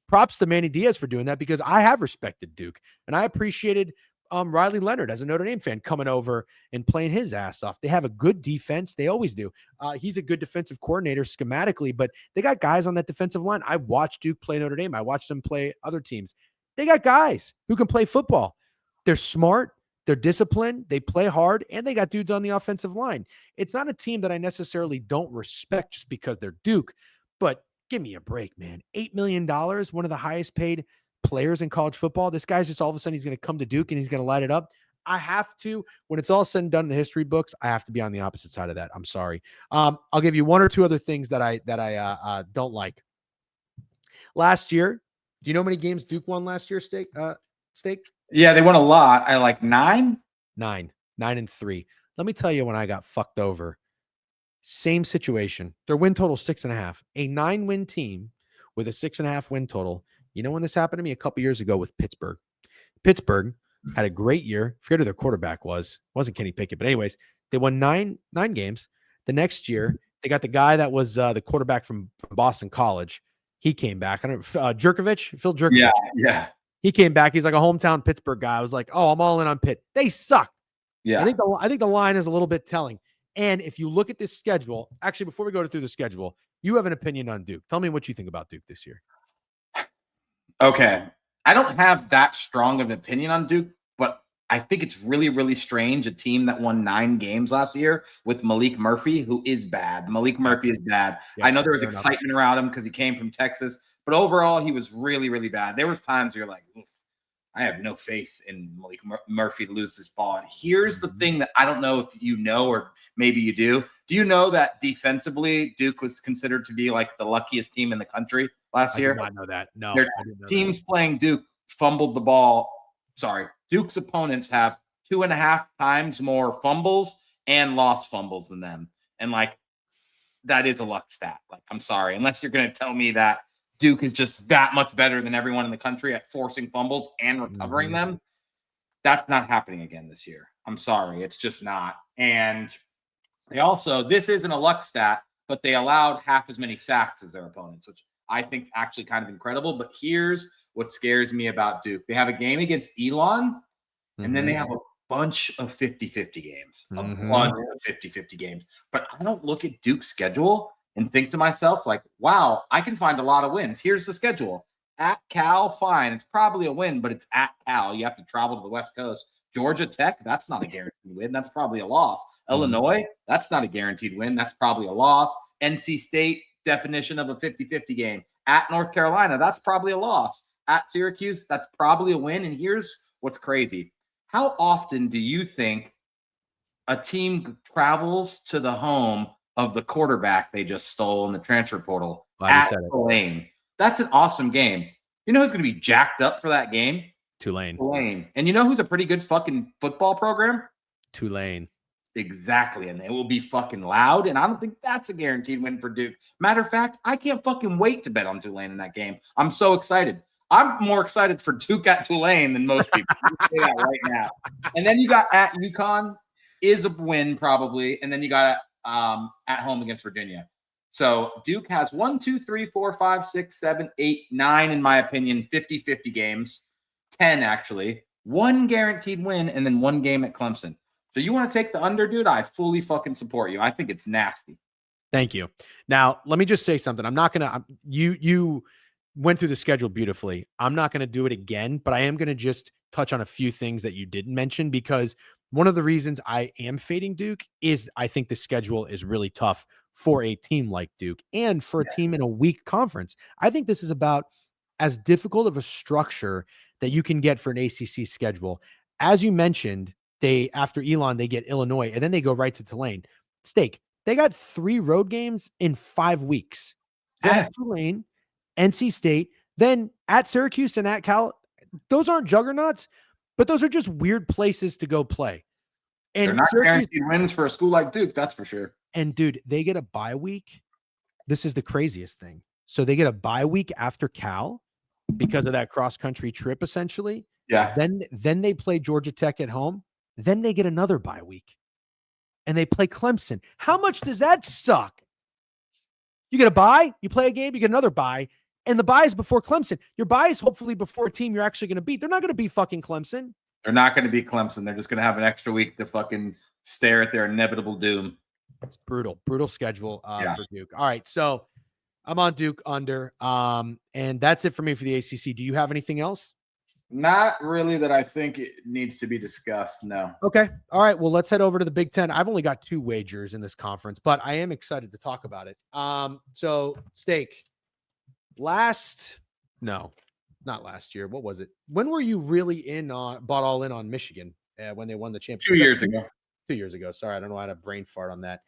Speaker 1: Props to Manny Diaz for doing that because I have respected Duke and I appreciated Riley Leonard as a Notre Dame fan coming over and playing his ass off. They have a good defense. They always do. He's a good defensive coordinator schematically, but they got guys on that defensive line. I watched Duke play Notre Dame. I watched them play other teams. They got guys who can play football. They're smart. They're disciplined, they play hard, and they got dudes on the offensive line. It's not a team that I necessarily don't respect just because they're Duke, but give me a break, man. $8 million, one of the highest paid players in college football. This guy's just all of a sudden he's going to come to Duke and he's going to light it up. I have to, when it's all said and done in the history books, I have to be on the opposite side of that. I'm sorry. I'll give you one or two other things that I don't like. Last year, do you know how many games Duke won last year, Steak?
Speaker 2: Yeah, they won a lot. I like 9.
Speaker 1: 9-3. Let me tell you when I got fucked over. Same situation. Their win total 6.5. A 9-win team with a 6.5 win total. You know when this happened to me? A couple years ago with Pittsburgh. Pittsburgh had a great year. I forget who their quarterback was. It wasn't Kenny Pickett, but anyways, they won nine games. The next year, they got the guy that was the quarterback from Boston College. He came back. I don't know, Jerkovich, Phil Jerkovich.
Speaker 2: Yeah.
Speaker 1: He came back. He's like a hometown Pittsburgh guy. I was like, oh, I'm all in on Pitt. They suck.
Speaker 2: Yeah.
Speaker 1: I think the line is a little bit telling. And if you look at this schedule, actually, before we go through the schedule, you have an opinion on Duke. Tell me what you think about Duke this year.
Speaker 2: Okay. I don't have that strong of an opinion on Duke, but I think it's really, really strange. A team that won 9 games last year with Malik Murphy, who is bad. Malik Murphy is bad. Yeah, I know there was excitement around him because he came from Texas, but overall, he was really, really bad. There was times where you're like, I have no faith in Malik Murphy to lose this ball. And here's the thing that I don't know if you know, or maybe you do. Do you know that defensively, Duke was considered to be like the luckiest team in the country last year?
Speaker 1: I did not know that. No.
Speaker 2: Their teams playing Duke fumbled the ball. Sorry. Duke's opponents have 2.5 times more fumbles and lost fumbles than them. And like, that is a luck stat. Like, I'm sorry. Unless you're going to tell me that Duke is just that much better than everyone in the country at forcing fumbles and recovering them. That's not happening again this year. I'm sorry. It's just not. And they also, this isn't a luck stat, but they allowed half as many sacks as their opponents, which I think is actually kind of incredible. But here's what scares me about Duke. They have a game against Elon, and then they have a bunch of 50-50 games, a bunch of 50-50 games. But I don't look at Duke's schedule and think to myself, like, wow, I can find a lot of wins. Here's the schedule. At Cal, fine. It's probably a win, but it's at Cal. You have to travel to the West Coast. Georgia Tech, that's not a guaranteed win. That's probably a loss. Illinois, that's not a guaranteed win. That's probably a loss. NC State, definition of a 50-50 game. At North Carolina, that's probably a loss. At Syracuse, that's probably a win. And here's what's crazy. How often do you think a team travels to the home of the quarterback they just stole in the transfer portal at Tulane? That's an awesome game. You know who's going to be jacked up for that game? Tulane. And you know who's a pretty good fucking football program?
Speaker 1: Tulane.
Speaker 2: Exactly. And it will be fucking loud. And I don't think that's a guaranteed win for Duke. Matter of fact, I can't fucking wait to bet on Tulane in that game. I'm so excited. I'm more excited for Duke at Tulane than most people. I say that right now. And then you got at UConn is a win probably. And then you got at home against Virginia. So Duke has 1, 2, 3, 4, 5, 6, 7, 8, 9, in my opinion, 50-50 games, 10 actually, 1 guaranteed win, and then 1 game at Clemson. So you want to take the under, dude? I fully fucking support you. I think it's nasty.
Speaker 1: Thank you. Now, let me just say something. I'm not going to, you went through the schedule beautifully. I'm not going to do it again, but I am going to just touch on a few things that you didn't mention, because one of the reasons I am fading Duke is I think the schedule is really tough for a team like Duke and for a team in a weak conference. I think this is about as difficult of a structure that you can get for an ACC schedule. As you mentioned, after Elon, they get Illinois, and then they go right to Tulane. Steak, they got 3 road games in 5 weeks. At Tulane, NC State, then at Syracuse and at Cal. Those aren't juggernauts, but those are just weird places to go play. And
Speaker 2: they're not guaranteed wins for a school like Duke, that's for sure.
Speaker 1: And dude, they get a bye week. This is the craziest thing. So they get a bye week after Cal because of that cross-country trip, essentially.
Speaker 2: Yeah.
Speaker 1: Then they play Georgia Tech at home. Then they get another bye week. And they play Clemson. How much does that suck? You get a bye, you play a game, you get another bye, and the bye is before Clemson. Your bye is hopefully before a team you're actually going to beat. They're not going to beat fucking Clemson.
Speaker 2: They're not going to beat Clemson. They're just going to have an extra week to fucking stare at their inevitable doom.
Speaker 1: It's brutal schedule for Duke. All right, so I'm on Duke under, and that's it for me for the ACC. Do you have anything else?
Speaker 2: Not really that I think it needs to be discussed. No.
Speaker 1: Okay. All right. Well, let's head over to the Big Ten. I've only got 2 wagers in this conference, but I am excited to talk about it. So Steak, no, not last year. What was it? When were you really bought all in on Michigan when they won the championship?
Speaker 2: 2 years ago.
Speaker 1: 2 years ago. Sorry, I don't know how to brain fart on that.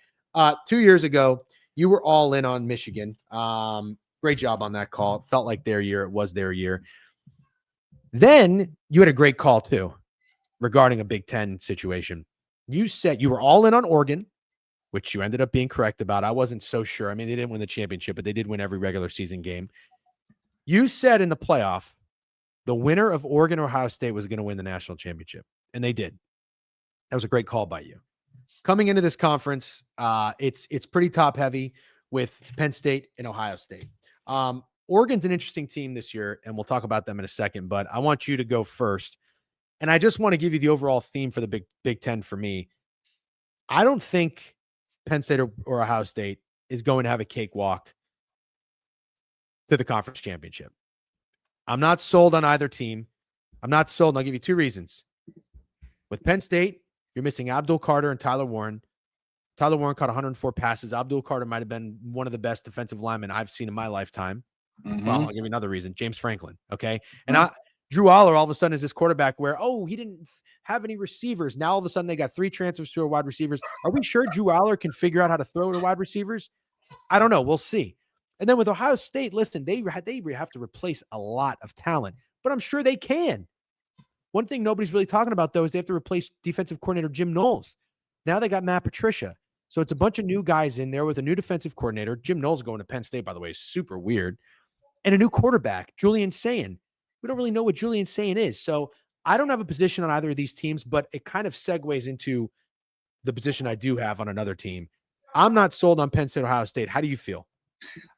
Speaker 1: 2 years ago, you were all in on Michigan. Great job on that call. It felt like their year. It was their year. Then you had a great call too regarding a Big Ten situation. You said you were all in on Oregon, which you ended up being correct about. I wasn't so sure. I mean, they didn't win the championship, but they did win every regular season game. You said in the playoff, the winner of Oregon or Ohio State was going to win the national championship, and they did. That was a great call by you. Coming into this conference, it's pretty top heavy with Penn State and Ohio State. Oregon's an interesting team this year, and we'll talk about them in a second, but I want you to go first. And I just want to give you the overall theme for the Big Ten for me. I don't think Penn State or Ohio State is going to have a cakewalk to the conference championship. I'm not sold on either team. I'm not sold, and I'll give you 2 reasons. With Penn State, you're missing Abdul Carter and Tyler Warren. Tyler Warren caught 104 passes. Abdul Carter might have been one of the best defensive linemen I've seen in my lifetime.
Speaker 2: Mm-hmm.
Speaker 1: Well, I'll give you another reason. James Franklin, okay? And Drew Aller all of a sudden is this quarterback where, he didn't have any receivers. Now all of a sudden they got 3 transfers to a wide receivers. Are we sure Drew Aller can figure out how to throw to wide receivers? I don't know. We'll see. And then with Ohio State, listen, they have to replace a lot of talent, but I'm sure they can. One thing nobody's really talking about, though, is they have to replace defensive coordinator Jim Knowles. Now they got Matt Patricia. So it's a bunch of new guys in there with a new defensive coordinator. Jim Knowles going to Penn State, by the way, is super weird. And a new quarterback, Julian Sayin. We don't really know what Julian Sayin is. So I don't have a position on either of these teams, but it kind of segues into the position I do have on another team. I'm not sold on Penn State, Ohio State. How do you feel?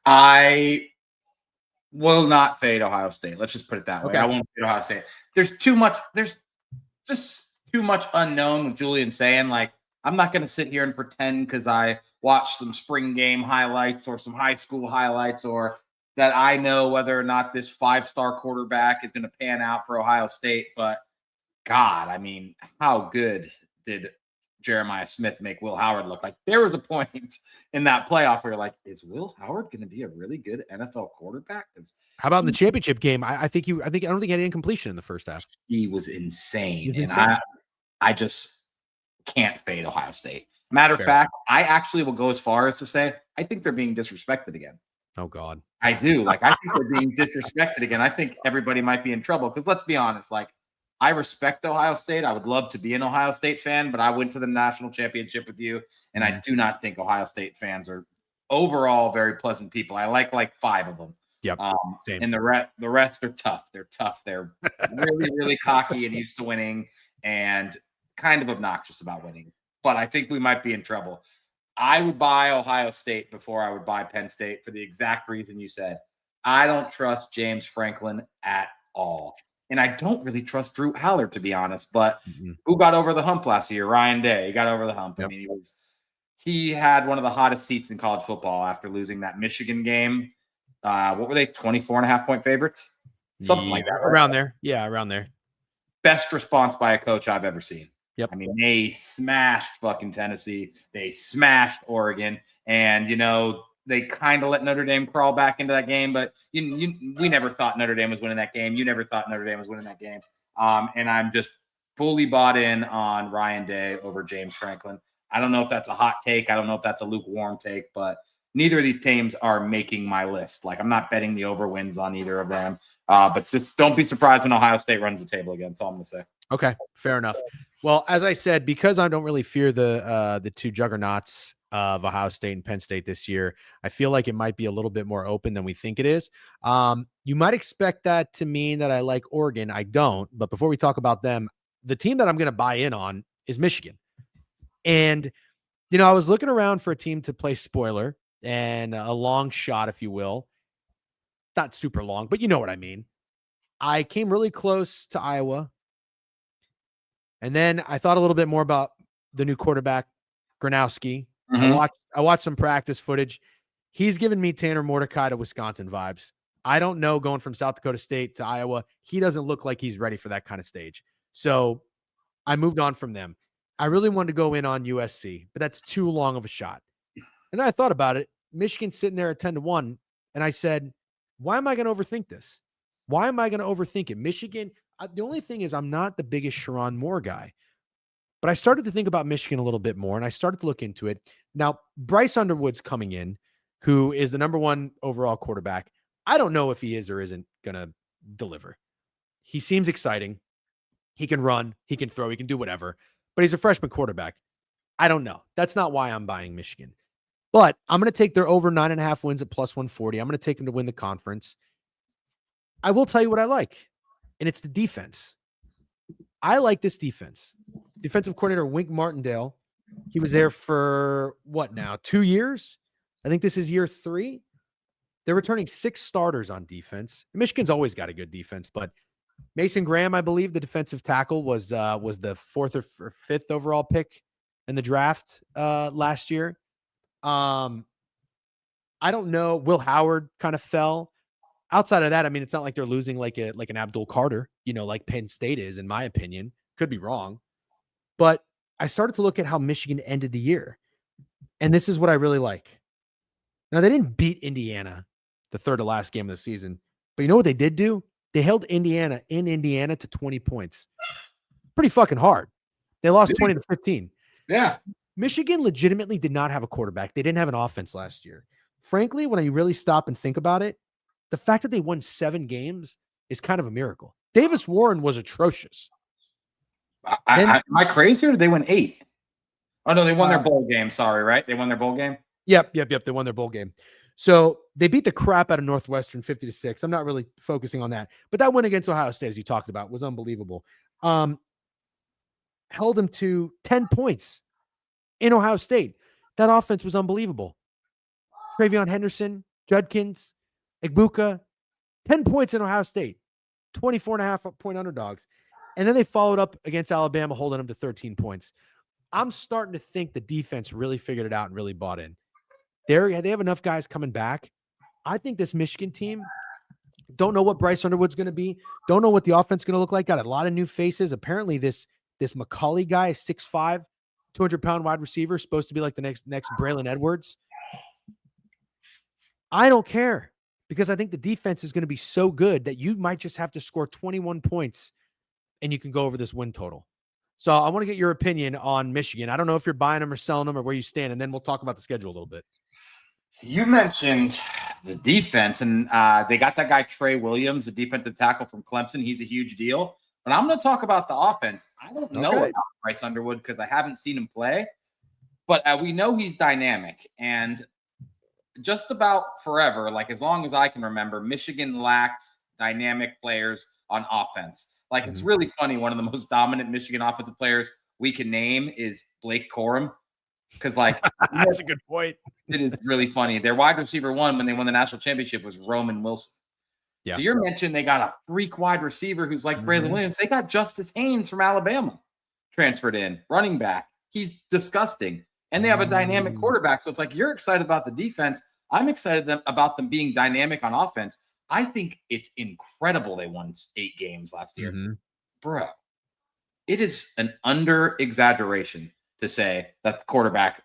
Speaker 2: I will not fade Ohio State. Let's just put it that way.
Speaker 1: Okay.
Speaker 2: I won't fade Ohio State. There's just too much unknown with Julian saying, like, I'm not going to sit here and pretend because I watched some spring game highlights or some high school highlights or that I know whether or not this 5-star quarterback is going to pan out for Ohio State. But God, I mean, how good did Jeremiah Smith make Will Howard look like? There was a point in that playoff where you're like, is Will Howard going to be a really good NFL quarterback?
Speaker 1: How about in the championship game? I don't think he had any incompletion in the first half.
Speaker 2: He was insane. And I just can't fade Ohio State. Matter of fact, I actually will go as far as to say, I think they're being disrespected again.
Speaker 1: Oh God.
Speaker 2: I do. Like, I think they're being disrespected again. I think everybody might be in trouble because let's be honest, like, I respect Ohio State. I would love to be an Ohio State fan, but I went to the national championship with you, and I do not think Ohio State fans are overall very pleasant people. I like 5 of them.
Speaker 1: Yep. Same.
Speaker 2: And the rest are tough. They're tough. They're really, really cocky and used to winning and kind of obnoxious about winning. But I think we might be in trouble. I would buy Ohio State before I would buy Penn State for the exact reason you said. I don't trust James Franklin at all. And I don't really trust Drew Aller, to be honest. But who got over the hump last year? Ryan Day. He got over the hump. Yep. I mean, he had one of the hottest seats in college football after losing that Michigan game. What were they? 24.5-point favorites? Something like that. Right?
Speaker 1: Around there. Yeah, around there.
Speaker 2: Best response by a coach I've ever seen.
Speaker 1: Yep.
Speaker 2: I mean, they smashed fucking Tennessee. They smashed Oregon. And, they kind of let Notre Dame crawl back into that game, but we never thought Notre Dame was winning that game. You never thought Notre Dame was winning that game. And I'm just fully bought in on Ryan Day over James Franklin. I don't know if that's a hot take. I don't know if that's a lukewarm take, but neither of these teams are making my list. Like, I'm not betting the over wins on either of them. But just don't be surprised when Ohio State runs the table again. That's all I'm going to say.
Speaker 1: Okay, fair enough. Well, as I said, because I don't really fear the 2 juggernauts of Ohio State and Penn State this year, I feel like it might be a little bit more open than we think it is. You might expect that to mean that I like Oregon. I don't. But before we talk about them, the team that I'm going to buy in on is Michigan. And, I was looking around for a team to play spoiler and a long shot, if you will. Not super long, but you know what I mean. I came really close to Iowa. And then I thought a little bit more about the new quarterback, Gronowski. I watched some practice footage. He's given me Tanner Mordecai to Wisconsin vibes. I don't know, going from South Dakota State to Iowa, he doesn't look like he's ready for that kind of stage. So I moved on from them. I really wanted to go in on USC, but that's too long of a shot. And then I thought about it. Michigan's sitting there at 10-1. And I said, why am I going to overthink this? Why am I going to overthink it? Michigan, the only thing is I'm not the biggest Sharon Moore guy, but I started to think about Michigan a little bit more, and I started to look into it. Now, Bryce Underwood's coming in, who is the number 1 overall quarterback. I don't know if he is or isn't going to deliver. He seems exciting. He can run, he can throw, he can do whatever, but he's a freshman quarterback. I don't know. That's not why I'm buying Michigan. But I'm going to take their over 9.5 wins at plus 140. I'm going to take them to win the conference. I will tell you what I like, and it's the defense. I like this defense. Defensive coordinator Wink Martindale, he was there for what now? 2 years? I think this is year 3. They're returning 6 starters on defense. Michigan's always got a good defense, but Mason Graham, I believe, the defensive tackle, was the 4th or 5th overall pick in the draft last year. I don't know. Will Howard kind of fell. Outside of that, I mean, it's not like they're losing like an Abdul Carter, like Penn State is, in my opinion. Could be wrong. But I started to look at how Michigan ended the year. And this is what I really like. Now, they didn't beat Indiana the third to last game of the season. But you know what they did do? They held Indiana to 20 points. Pretty fucking hard. They lost 20-15.
Speaker 2: Yeah.
Speaker 1: Michigan legitimately did not have a quarterback. They didn't have an offense last year. Frankly, when you really stop and think about it, the fact that they won 7 games is kind of a miracle. Davis Warren was atrocious.
Speaker 2: Am I crazy, or did they win 8? Oh, no, they won their bowl game. Sorry, right? They won their bowl game?
Speaker 1: Yep. They won their bowl game. So they beat the crap out of Northwestern 50-6. I'm not really focusing on that. But that win against Ohio State, as you talked about, was unbelievable. Held them to 10 points in Ohio State. That offense was unbelievable. Travion Henderson, Judkins, Egbuka, 10 points in Ohio State, 24.5 point underdogs. And then they followed up against Alabama, holding them to 13 points. I'm starting to think the defense really figured it out and really bought in. They have enough guys coming back. I think this Michigan team, don't know what Bryce Underwood's going to be. Don't know what the offense is going to look like. Got a lot of new faces. Apparently this McCauley guy is 6'5", 200-pound wide receiver, supposed to be like the next Braylon Edwards. I don't care, because I think the defense is going to be so good that you might just have to score 21 points and you can go over this win total. So I want to get your opinion on Michigan. I don't know if you're buying them or selling them or where you stand, and then we'll talk about the schedule a little bit.
Speaker 2: You mentioned the defense, and they got that guy Trey Williams, the defensive tackle from Clemson. He's a huge deal. But I'm going to talk about the offense. I don't know about Bryce Underwood because I haven't seen him play. But we know he's dynamic. And just about forever, like as long as I can remember, Michigan lacks dynamic players on offense. Like, it's really funny. One of the most dominant Michigan offensive players we can name is Blake Corum. Because, like,
Speaker 1: that's a good point.
Speaker 2: It is really funny. Their wide receiver 1 when they won the national championship was Roman Wilson. Yeah. So you're mentioning they got a freak wide receiver who's like Braylon Williams. They got Justice Haynes from Alabama transferred in, running back. He's disgusting. And they have a dynamic quarterback. So it's like, you're excited about the defense. I'm excited about them being dynamic on offense. I think it's incredible they won 8 games last year. Bro, it is an under-exaggeration to say that the quarterback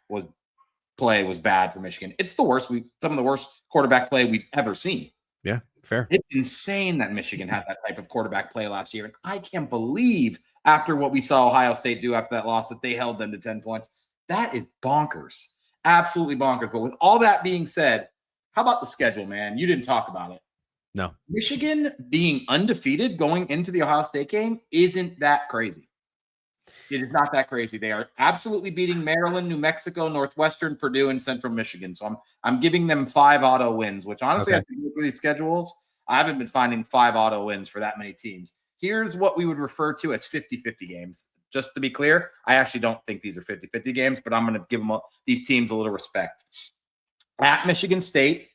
Speaker 2: play was bad for Michigan. It's the worst. Some of the worst quarterback play we've ever seen.
Speaker 1: Yeah, fair.
Speaker 2: It's insane that Michigan had that type of quarterback play last year. And I can't believe after what we saw Ohio State do after that loss that they held them to 10 points. That is bonkers. Absolutely bonkers. But with all that being said, how about the schedule, man? You didn't talk about it.
Speaker 1: No.
Speaker 2: Michigan being undefeated going into the Ohio State game isn't that crazy. It is not that crazy. They are absolutely beating Maryland, New Mexico, Northwestern, Purdue, and Central Michigan. So I'm giving them 5 auto wins, which honestly, as we look at these schedules, I haven't been finding 5 auto wins for that many teams. Here's what we would refer to as 50-50 games. Just to be clear, I actually don't think these are 50-50 games, but I'm going to give these teams a little respect. At Michigan State,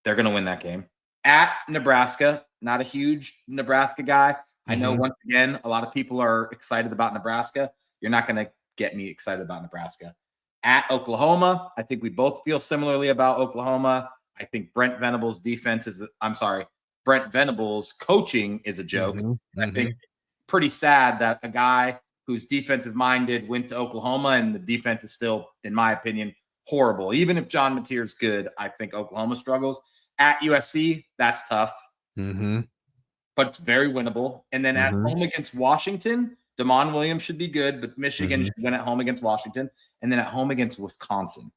Speaker 2: they're going to win that game. At Nebraska, not a huge Nebraska guy. I know, once again, a lot of people are excited about Nebraska. You're not going to get me excited about Nebraska. At Oklahoma, I think we both feel similarly about Oklahoma. I think Brent Venables' defense Brent Venables' coaching is a joke. I think
Speaker 1: Mhm.
Speaker 2: pretty sad that a guy who's defensive minded went to Oklahoma, and the defense is still, in my opinion, horrible. Even if John Mateer's good, I think Oklahoma struggles. At USC, that's tough,
Speaker 1: Mhm.
Speaker 2: but it's very winnable. And then at
Speaker 1: Mhm.
Speaker 2: home against Washington, Damon Williams should be good, but Michigan
Speaker 1: Mhm.
Speaker 2: should win at home against Washington. And then at home against Wisconsin.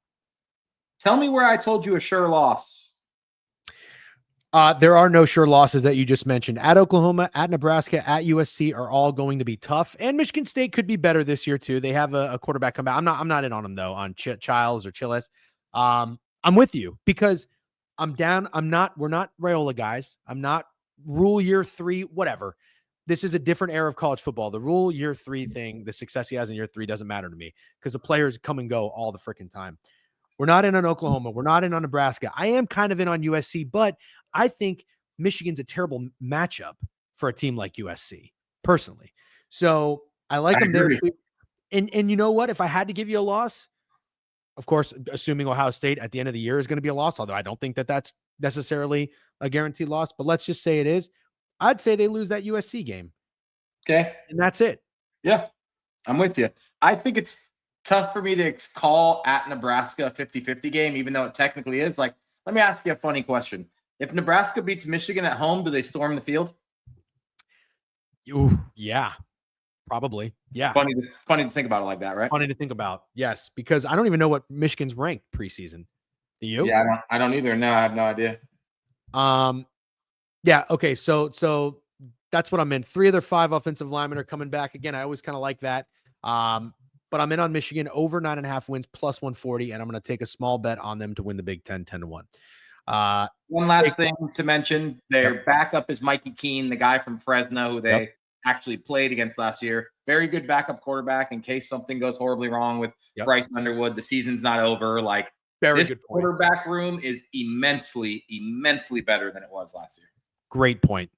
Speaker 2: Tell me where I told you a sure loss.
Speaker 1: There are no sure losses that you just mentioned. At Oklahoma, at Nebraska, at USC are all going to be tough. And Michigan State could be better this year too. They have a quarterback come back. I'm not in on them though, on Childs or Chillis. I'm with you because I'm down. We're not Rayola guys. I'm not rule year 3, whatever. This is a different era of college football. The rule year 3 thing, the success he has in year 3 doesn't matter to me because the players come and go all the freaking time. We're not in on Oklahoma. We're not in on Nebraska. I am kind of in on USC, but I think Michigan's a terrible matchup for a team like USC, personally. So I like
Speaker 2: I
Speaker 1: them there
Speaker 2: agree.
Speaker 1: too. And you know what? If I had to give you a loss, of course, assuming Ohio State at the end of the year is going to be a loss, although I don't think that that's necessarily a guaranteed loss, but let's just say it is. I'd say they lose that USC game,
Speaker 2: Okay.
Speaker 1: and that's it.
Speaker 2: Yeah, I'm with you. I think it's tough for me to call at Nebraska a 50-50 game, even though it technically is. Like, let me ask you a funny question. If Nebraska beats Michigan at home, do they storm the field?
Speaker 1: Ooh, yeah, probably. Yeah.
Speaker 2: Funny to think about it like that, right?
Speaker 1: Funny to think about. Yes, because I don't even know what Michigan's ranked preseason. Do you?
Speaker 2: Yeah, I don't either. No, I have no idea.
Speaker 1: Um, yeah, okay. So that's what I'm in. 3 of their 5 offensive linemen are coming back. Again, I always kind of like that. But I'm in on Michigan over 9.5 wins plus 140, and I'm going to take a small bet on them to win the Big Ten 10-1.
Speaker 2: One
Speaker 1: Steak.
Speaker 2: last thing to mention,
Speaker 1: Yep.
Speaker 2: their backup is Mikey Keene, the guy from Fresno who
Speaker 1: Yep.
Speaker 2: they actually played against last year. Very good backup quarterback in case something goes horribly wrong with
Speaker 1: Yep.
Speaker 2: Bryce Underwood. The season's not over. Like,
Speaker 1: Very
Speaker 2: this
Speaker 1: good point.
Speaker 2: quarterback room is immensely, immensely better than it was last year.
Speaker 1: Great point.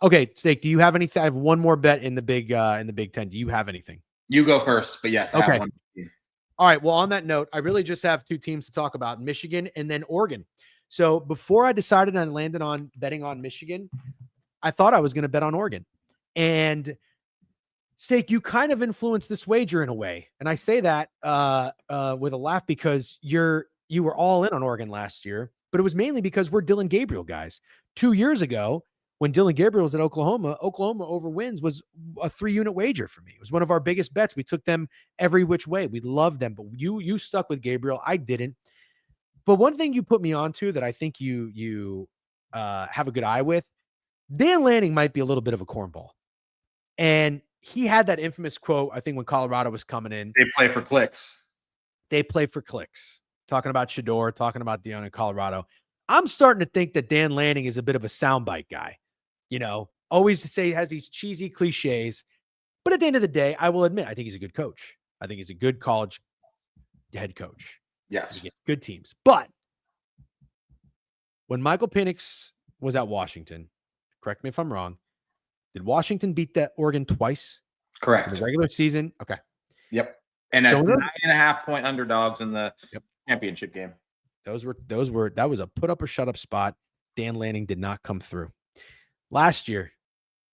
Speaker 1: Okay, Steak, do you have anything? I have one more bet in the Big Ten. Do you have anything?
Speaker 2: You go first, but yes, I
Speaker 1: Okay.
Speaker 2: have one.
Speaker 1: All right. Well, on that note, I really just have 2 teams to talk about, Michigan and then Oregon. So before I decided and landed on betting on Michigan, I thought I was going to bet on Oregon. And Steak, you kind of influenced this wager in a way. And I say that with a laugh because you were all in on Oregon last year, but it was mainly because we're Dylan Gabriel guys. 2 years ago, when Dylan Gabriel was at Oklahoma over wins was a 3-unit wager for me. It was one of our biggest bets. We took them every which way. We loved them, but you stuck with Gabriel. I didn't. But one thing you put me onto that I think you have a good eye with, Dan Lanning might be a little bit of a cornball. And he had that infamous quote, I think, when Colorado was coming in.
Speaker 2: They play for clicks.
Speaker 1: They play for clicks. Talking about Shador, talking about Dion in Colorado. I'm starting to think that Dan Lanning is a bit of a soundbite guy. Always say has these cheesy cliches. But at the end of the day, I will admit, I think he's a good coach. I think he's a good college head coach.
Speaker 2: Yes.
Speaker 1: Good teams. But when Michael Penix was at Washington, correct me if I'm wrong, did Washington beat that Oregon twice?
Speaker 2: Correct.
Speaker 1: In the regular season? Okay.
Speaker 2: Yep. And that's 9.5-point underdogs in the championship game.
Speaker 1: That was a put up or shut up spot. Dan Lanning did not come through. Last year,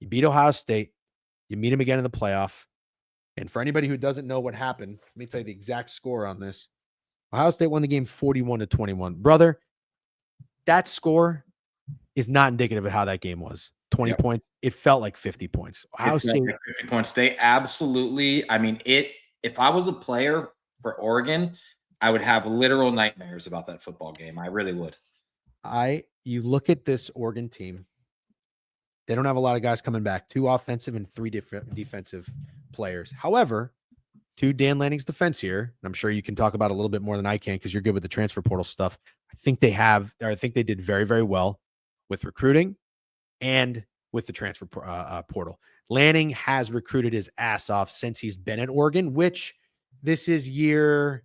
Speaker 1: you beat Ohio State. You meet him again in the playoff. And for anybody who doesn't know what happened, let me tell you the exact score on this. Ohio State won the game 41-21. Brother, that score is not indicative of how that game was. 20 points. It felt like 50 points. Ohio State.
Speaker 2: 50 points. They absolutely, I mean, if I was a player for Oregon, I would have literal nightmares about that football game. I really would.
Speaker 1: You look at this Oregon team. They don't have a lot of guys coming back. 2 offensive and 3 different defensive players. However, to Dan Lanning's defense here, and I'm sure you can talk about it a little bit more than I can because you're good with the transfer portal stuff. I think they did very, very well with recruiting and with the transfer portal. Lanning has recruited his ass off since he's been at Oregon, which this is year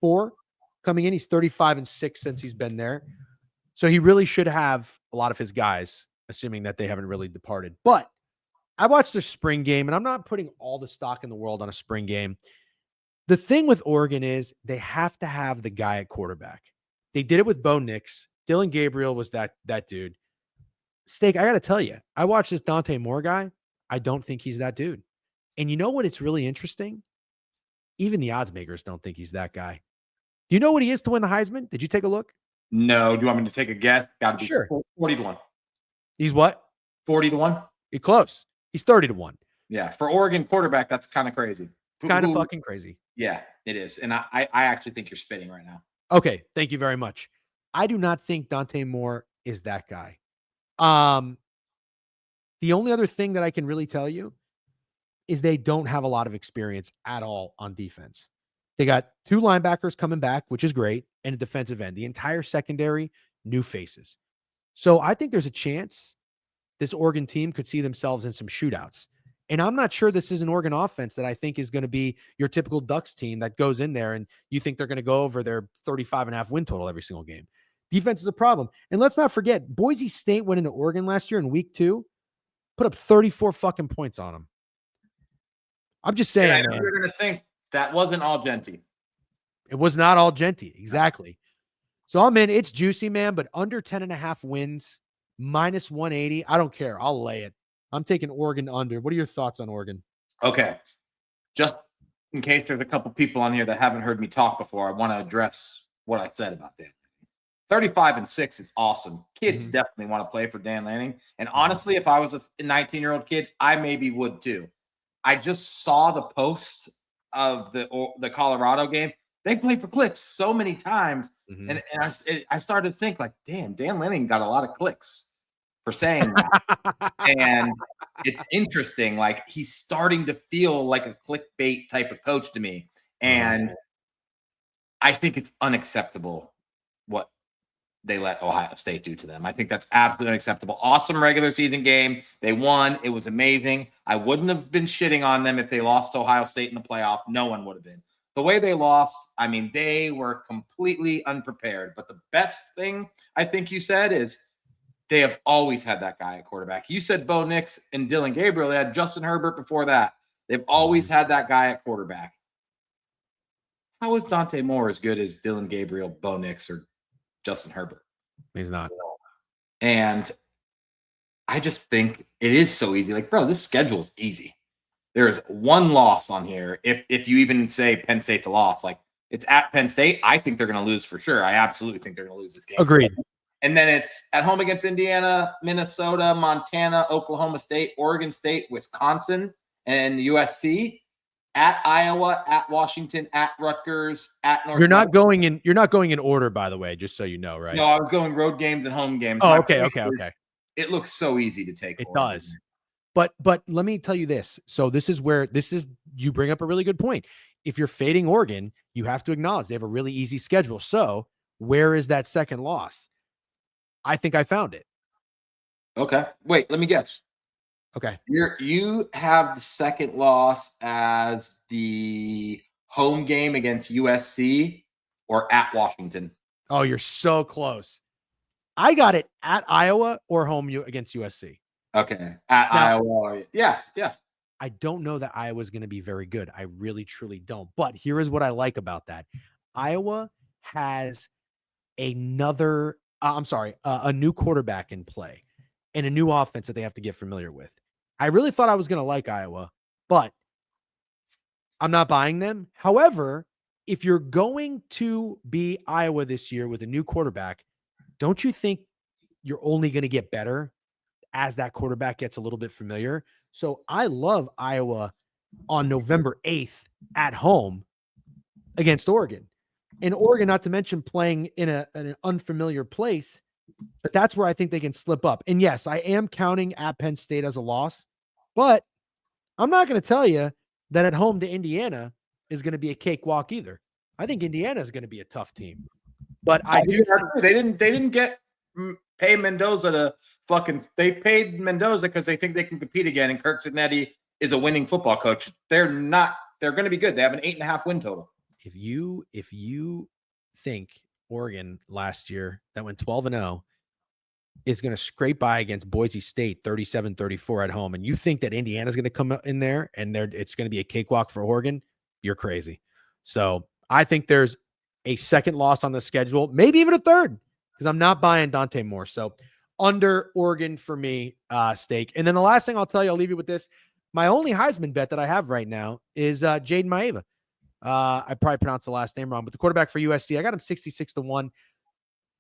Speaker 1: 4 coming in. He's 35-6 since he's been there. So he really should have a lot of his guys, assuming that they haven't really departed. But I watched their spring game, and I'm not putting all the stock in the world on a spring game. The thing with Oregon is they have to have the guy at quarterback. They did it with Bo Nix. Dylan Gabriel was that dude. Steak, I got to tell you, I watched this Dante Moore guy. I don't think he's that dude. And you know what? It's really interesting. Even the odds makers don't think he's that guy. Do you know what he is to win the Heisman? Did you take a look?
Speaker 2: No. Do you want me to take a guess? Got to be
Speaker 1: Sure.
Speaker 2: 40 to 1.
Speaker 1: He's what?
Speaker 2: 40 to 1.
Speaker 1: He's close. He's 30 to 1.
Speaker 2: Yeah. For Oregon quarterback, that's kind of crazy.
Speaker 1: It's kind of fucking crazy.
Speaker 2: Yeah, it is. And I actually think you're spitting right now.
Speaker 1: Okay. Thank you very much. I do not think Dante Moore is that guy. The only other thing that I can really tell you is they don't have a lot of experience at all on defense. They got 2 linebackers coming back, which is great, and a defensive end. The entire secondary, new faces. So I think there's a chance this Oregon team could see themselves in some shootouts. And I'm not sure this is an Oregon offense that I think is going to be your typical Ducks team that goes in there and you think they're going to go over their 35.5 win total every single game. Defense is a problem. And let's not forget, Boise State went into Oregon last year in week 2, put up 34 fucking points on them. I'm just saying, man.
Speaker 2: You're going to think that wasn't all Genty.
Speaker 1: It was not all Genty. Exactly. So I'm in. It's juicy, man, but under 10.5 wins, minus 180. I don't care. I'll lay it. I'm taking Oregon under. What are your thoughts on Oregon?
Speaker 2: Okay. Just in case there's a couple people on here that haven't heard me talk before, I want to address what I said about Dan. 35-6 is awesome. Kids definitely want to play for Dan Lanning. And honestly, if I was a 19-year-old kid, I maybe would too. I just saw the post of the Colorado game. They played for clicks so many times. And I started to think like, damn, Dan Lanning got a lot of clicks for saying that. And it's interesting. Like he's starting to feel like a clickbait type of coach to me. And I think it's unacceptable what they let Ohio State do to them. I think that's absolutely unacceptable. Awesome regular season game. They won. It was amazing. I wouldn't have been shitting on them if they lost to Ohio State in the playoff. No one would have been. The way they lost, I mean, they were completely unprepared. But the best thing I think you said is they have always had that guy at quarterback. You said Bo Nix and Dylan Gabriel. They had Justin Herbert before that. They've always had that guy at quarterback. How is Dante Moore as good as Dylan Gabriel, Bo Nix, or Justin Herbert?
Speaker 1: He's not.
Speaker 2: And I just think it is so easy. Like, bro, this schedule is easy. There's one loss on here. If you even say Penn State's a loss, like it's at Penn State, I think they're going to lose for sure. I absolutely think they're going to lose this game.
Speaker 1: Agreed.
Speaker 2: And then it's at home against Indiana, Minnesota, Montana, Oklahoma State, Oregon State, Wisconsin, and USC. At Iowa, at Washington, at Rutgers, at North.
Speaker 1: You're not going in order, by the way, just so you know, right?
Speaker 2: No, I was going road games and home games.
Speaker 1: Oh, okay.
Speaker 2: It looks so easy to take.
Speaker 1: It does. But let me tell you this. So you bring up a really good point. If you're fading Oregon, you have to acknowledge they have a really easy schedule. So where is that second loss? I think I found it.
Speaker 2: Okay. Wait, let me guess.
Speaker 1: Okay.
Speaker 2: You have the second loss as the home game against USC or at Washington.
Speaker 1: Oh, you're so close. I got it at Iowa or home against USC.
Speaker 2: Okay. At Iowa. Yeah.
Speaker 1: I don't know that Iowa's going to be very good. I really, truly don't. But here is what I like about that. Iowa has a new quarterback in play and a new offense that they have to get familiar with. I really thought I was going to like Iowa, but I'm not buying them. However, if you're going to be Iowa this year with a new quarterback, don't you think you're only going to get better as that quarterback gets a little bit familiar? So I love Iowa on November 8th at home against Oregon. And Oregon, not to mention playing in an unfamiliar place, but that's where I think they can slip up. And yes, I am counting at Penn State as a loss, but I'm not going to tell you that at home to Indiana is going to be a cakewalk either. I think Indiana is going to be a tough team, but
Speaker 2: they didn't pay Mendoza to they paid Mendoza because they think they can compete again. And Kirk Cignetti is a winning football coach. They're going to be good. They have an 8.5 win total.
Speaker 1: If you think Oregon last year that went 12-0 is going to scrape by against Boise State 37-34 at home, and you think that Indiana's going to come in there and it's going to be a cakewalk for Oregon, you're crazy. So I think there's a second loss on the schedule, maybe even a third, because I'm not buying Dante Moore. So under Oregon for me, Steak. And then the last thing I'll tell you, I'll leave you with this. My only Heisman bet that I have right now is Jaden Maeva. I probably pronounced the last name wrong, but the quarterback for USC, I got him 66-1.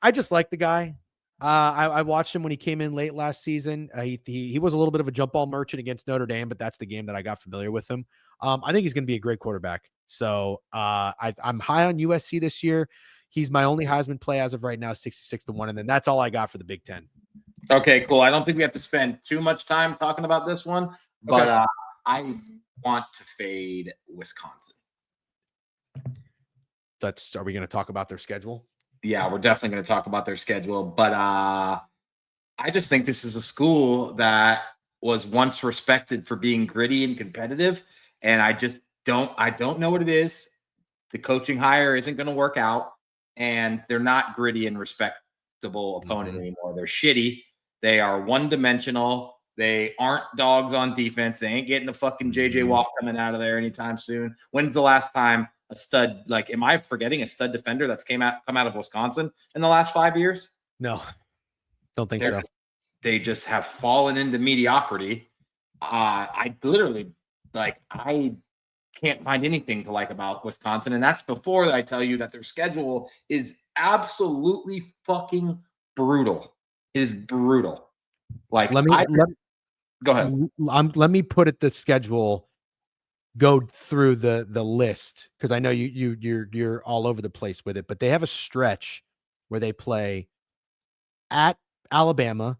Speaker 1: I just like the guy. I watched him when he came in late last season. He was a little bit of a jump ball merchant against Notre Dame, but that's the game that I got familiar with him. I think he's going to be a great quarterback. So I'm high on USC this year. He's my only Heisman play as of right now, 66-1. And then that's all I got for the Big Ten.
Speaker 2: Okay, cool. I don't think we have to spend too much time talking about this one, but
Speaker 1: Okay.
Speaker 2: I want to fade Wisconsin.
Speaker 1: Are we going to talk about their schedule?
Speaker 2: Yeah, we're definitely going to talk about their schedule, but I just think this is a school that was once respected for being gritty and competitive, and I don't know what it is. The coaching hire isn't going to work out, and they're not gritty and respectable opponent anymore. They're shitty. They are one-dimensional. They aren't dogs on defense. They ain't getting a fucking JJ Watt coming out of there anytime soon. When's the last time a stud, like, am I forgetting a stud defender that's come out of Wisconsin in the last 5 years?
Speaker 1: No, don't think so.
Speaker 2: They just have fallen into mediocrity. I literally, I can't find anything to like about Wisconsin. And that's before I tell you that their schedule is absolutely fucking brutal. It is brutal. Like,
Speaker 1: go ahead. Let me put it the schedule. Go through the list, because I know you're all over the place with it, but they have a stretch where they play at Alabama,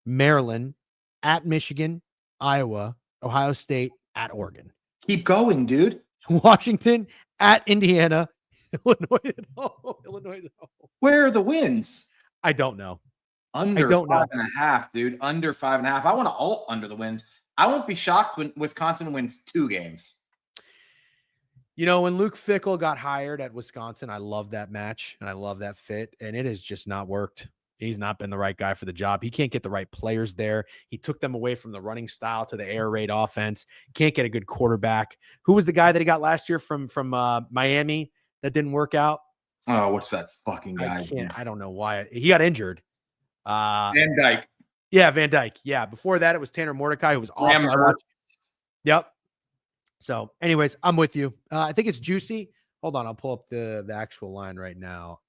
Speaker 1: Maryland, at Michigan, Iowa, Ohio State, at Oregon.
Speaker 2: Keep going, dude.
Speaker 1: Washington, at Indiana, Illinois at home.
Speaker 2: Where are the wins?
Speaker 1: I don't know.
Speaker 2: Under 5.5, dude. Under 5.5. I want to alt under the wins. I won't be shocked when Wisconsin wins 2 games.
Speaker 1: You know, when Luke Fickell got hired at Wisconsin, I love that match and I love that fit, and it has just not worked. He's not been the right guy for the job. He can't get the right players there. He took them away from the running style to the air raid offense. Can't get a good quarterback. Who was the guy that he got last year from Miami that didn't work out?
Speaker 2: Oh, what's that fucking guy?
Speaker 1: I don't know why. He got injured.
Speaker 2: Van Dyke.
Speaker 1: Yeah, Van Dyke. Yeah. Before that, it was Tanner Mordecai, who was awful. Yep. So, anyways, I'm with you. I think it's juicy. Hold on, I'll pull up the actual line right now.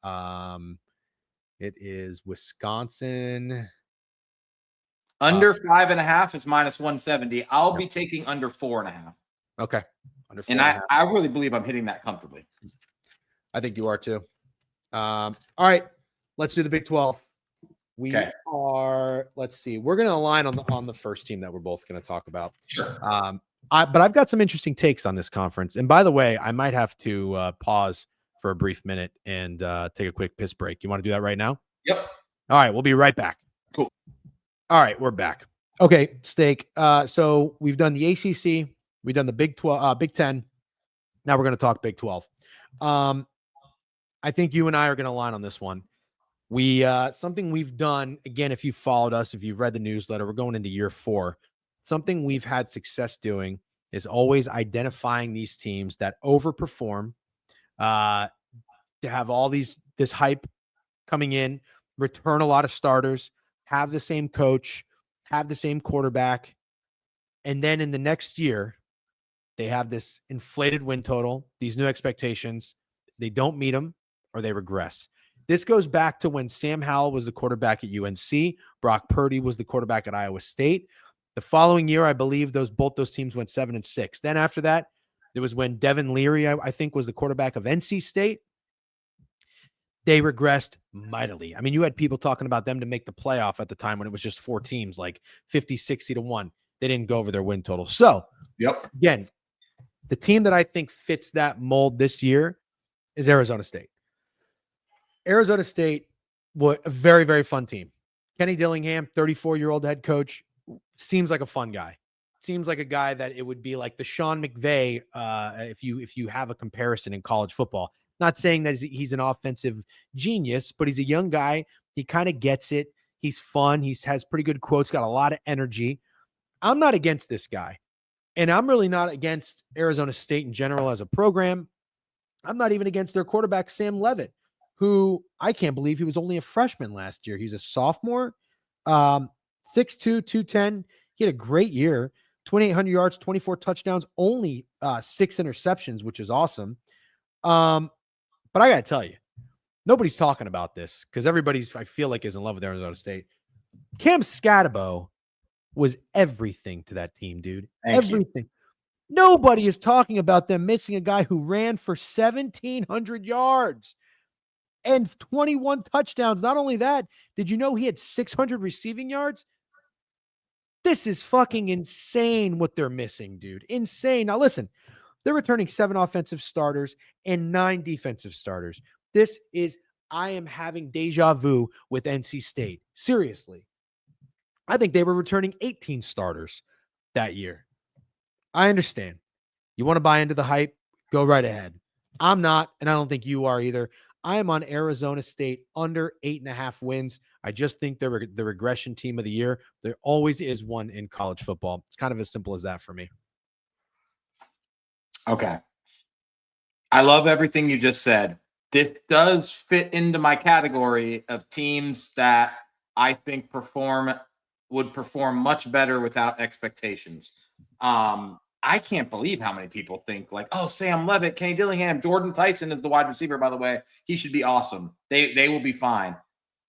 Speaker 1: It is Wisconsin.
Speaker 2: Under 5.5 is -170. I'll be taking under 4.5.
Speaker 1: Okay. Under 4.5.
Speaker 2: And I really believe I'm hitting that comfortably.
Speaker 1: I think you are too. All right. Let's do the Big 12. Let's see. We're going to align on the first team that we're both going to talk about.
Speaker 2: Sure.
Speaker 1: But I've got some interesting takes on this conference. And by the way, I might have to pause for a brief minute and take a quick piss break. You want to do that right now?
Speaker 2: Yep.
Speaker 1: All right. We'll be right back.
Speaker 2: Cool.
Speaker 1: All right. We're back. Okay. Steak. So we've done the ACC. We've done the Big 10. Now we're going to talk Big 12. I think you and I are going to align on this one. Something we've done, again, if you followed us, if you've read the newsletter, we're going into year 4. Something we've had success doing is always identifying these teams that overperform, to have all this hype coming in, return a lot of starters, have the same coach, have the same quarterback. And then in the next year, they have this inflated win total, these new expectations. They don't meet them or they regress. This goes back to when Sam Howell was the quarterback at UNC. Brock Purdy was the quarterback at Iowa State. The following year, I believe both those teams went 7-6. Then after that, it was when Devin Leary, I think, was the quarterback of NC State. They regressed mightily. I mean, you had people talking about them to make the playoff at the time when it was just 4 teams, like 50-60-1. They didn't go over their win total. So, again, the team that I think fits that mold this year is Arizona State. Arizona State was a very, very fun team. Kenny Dillingham, 34-year-old head coach, seems like a fun guy. Seems like a guy that it would be like the Sean McVay, if you have a comparison in college football. Not saying that he's an offensive genius, but he's a young guy. He kind of gets it. He's fun. He has pretty good quotes, got a lot of energy. I'm not against this guy. And I'm really not against Arizona State in general as a program. I'm not even against their quarterback, Sam Leavitt, who I can't believe he was only a freshman last year. He's a sophomore. 6'2", 210. He had a great year. 2,800 yards, 24 touchdowns, only 6 interceptions, which is awesome. But I got to tell you, nobody's talking about this because everybody's, I feel like, is in love with Arizona State. Cam Scatabo was everything to that team, dude. Everything. Nobody is talking about them missing a guy who ran for 1,700 yards and 21 touchdowns. Not only that, did you know he had 600 receiving yards? This is fucking insane what they're missing, dude. Insane. Now, listen, they're returning 7 offensive starters and 9 defensive starters. I am having deja vu with NC State. Seriously. I think they were returning 18 starters that year. I understand. You want to buy into the hype? Go right ahead. I'm not, and I don't think you are either. I am on Arizona State under 8.5 wins. I just think they're the regression team of the year. There always is one in college football. It's kind of as simple as that for me.
Speaker 2: Okay. I love everything you just said. This does fit into my category of teams that I think would perform much better without expectations. I can't believe how many people think like, oh, Sam Levitt, Kenny Dillingham, Jordan Tyson is the wide receiver, by the way. He should be awesome. They will be fine.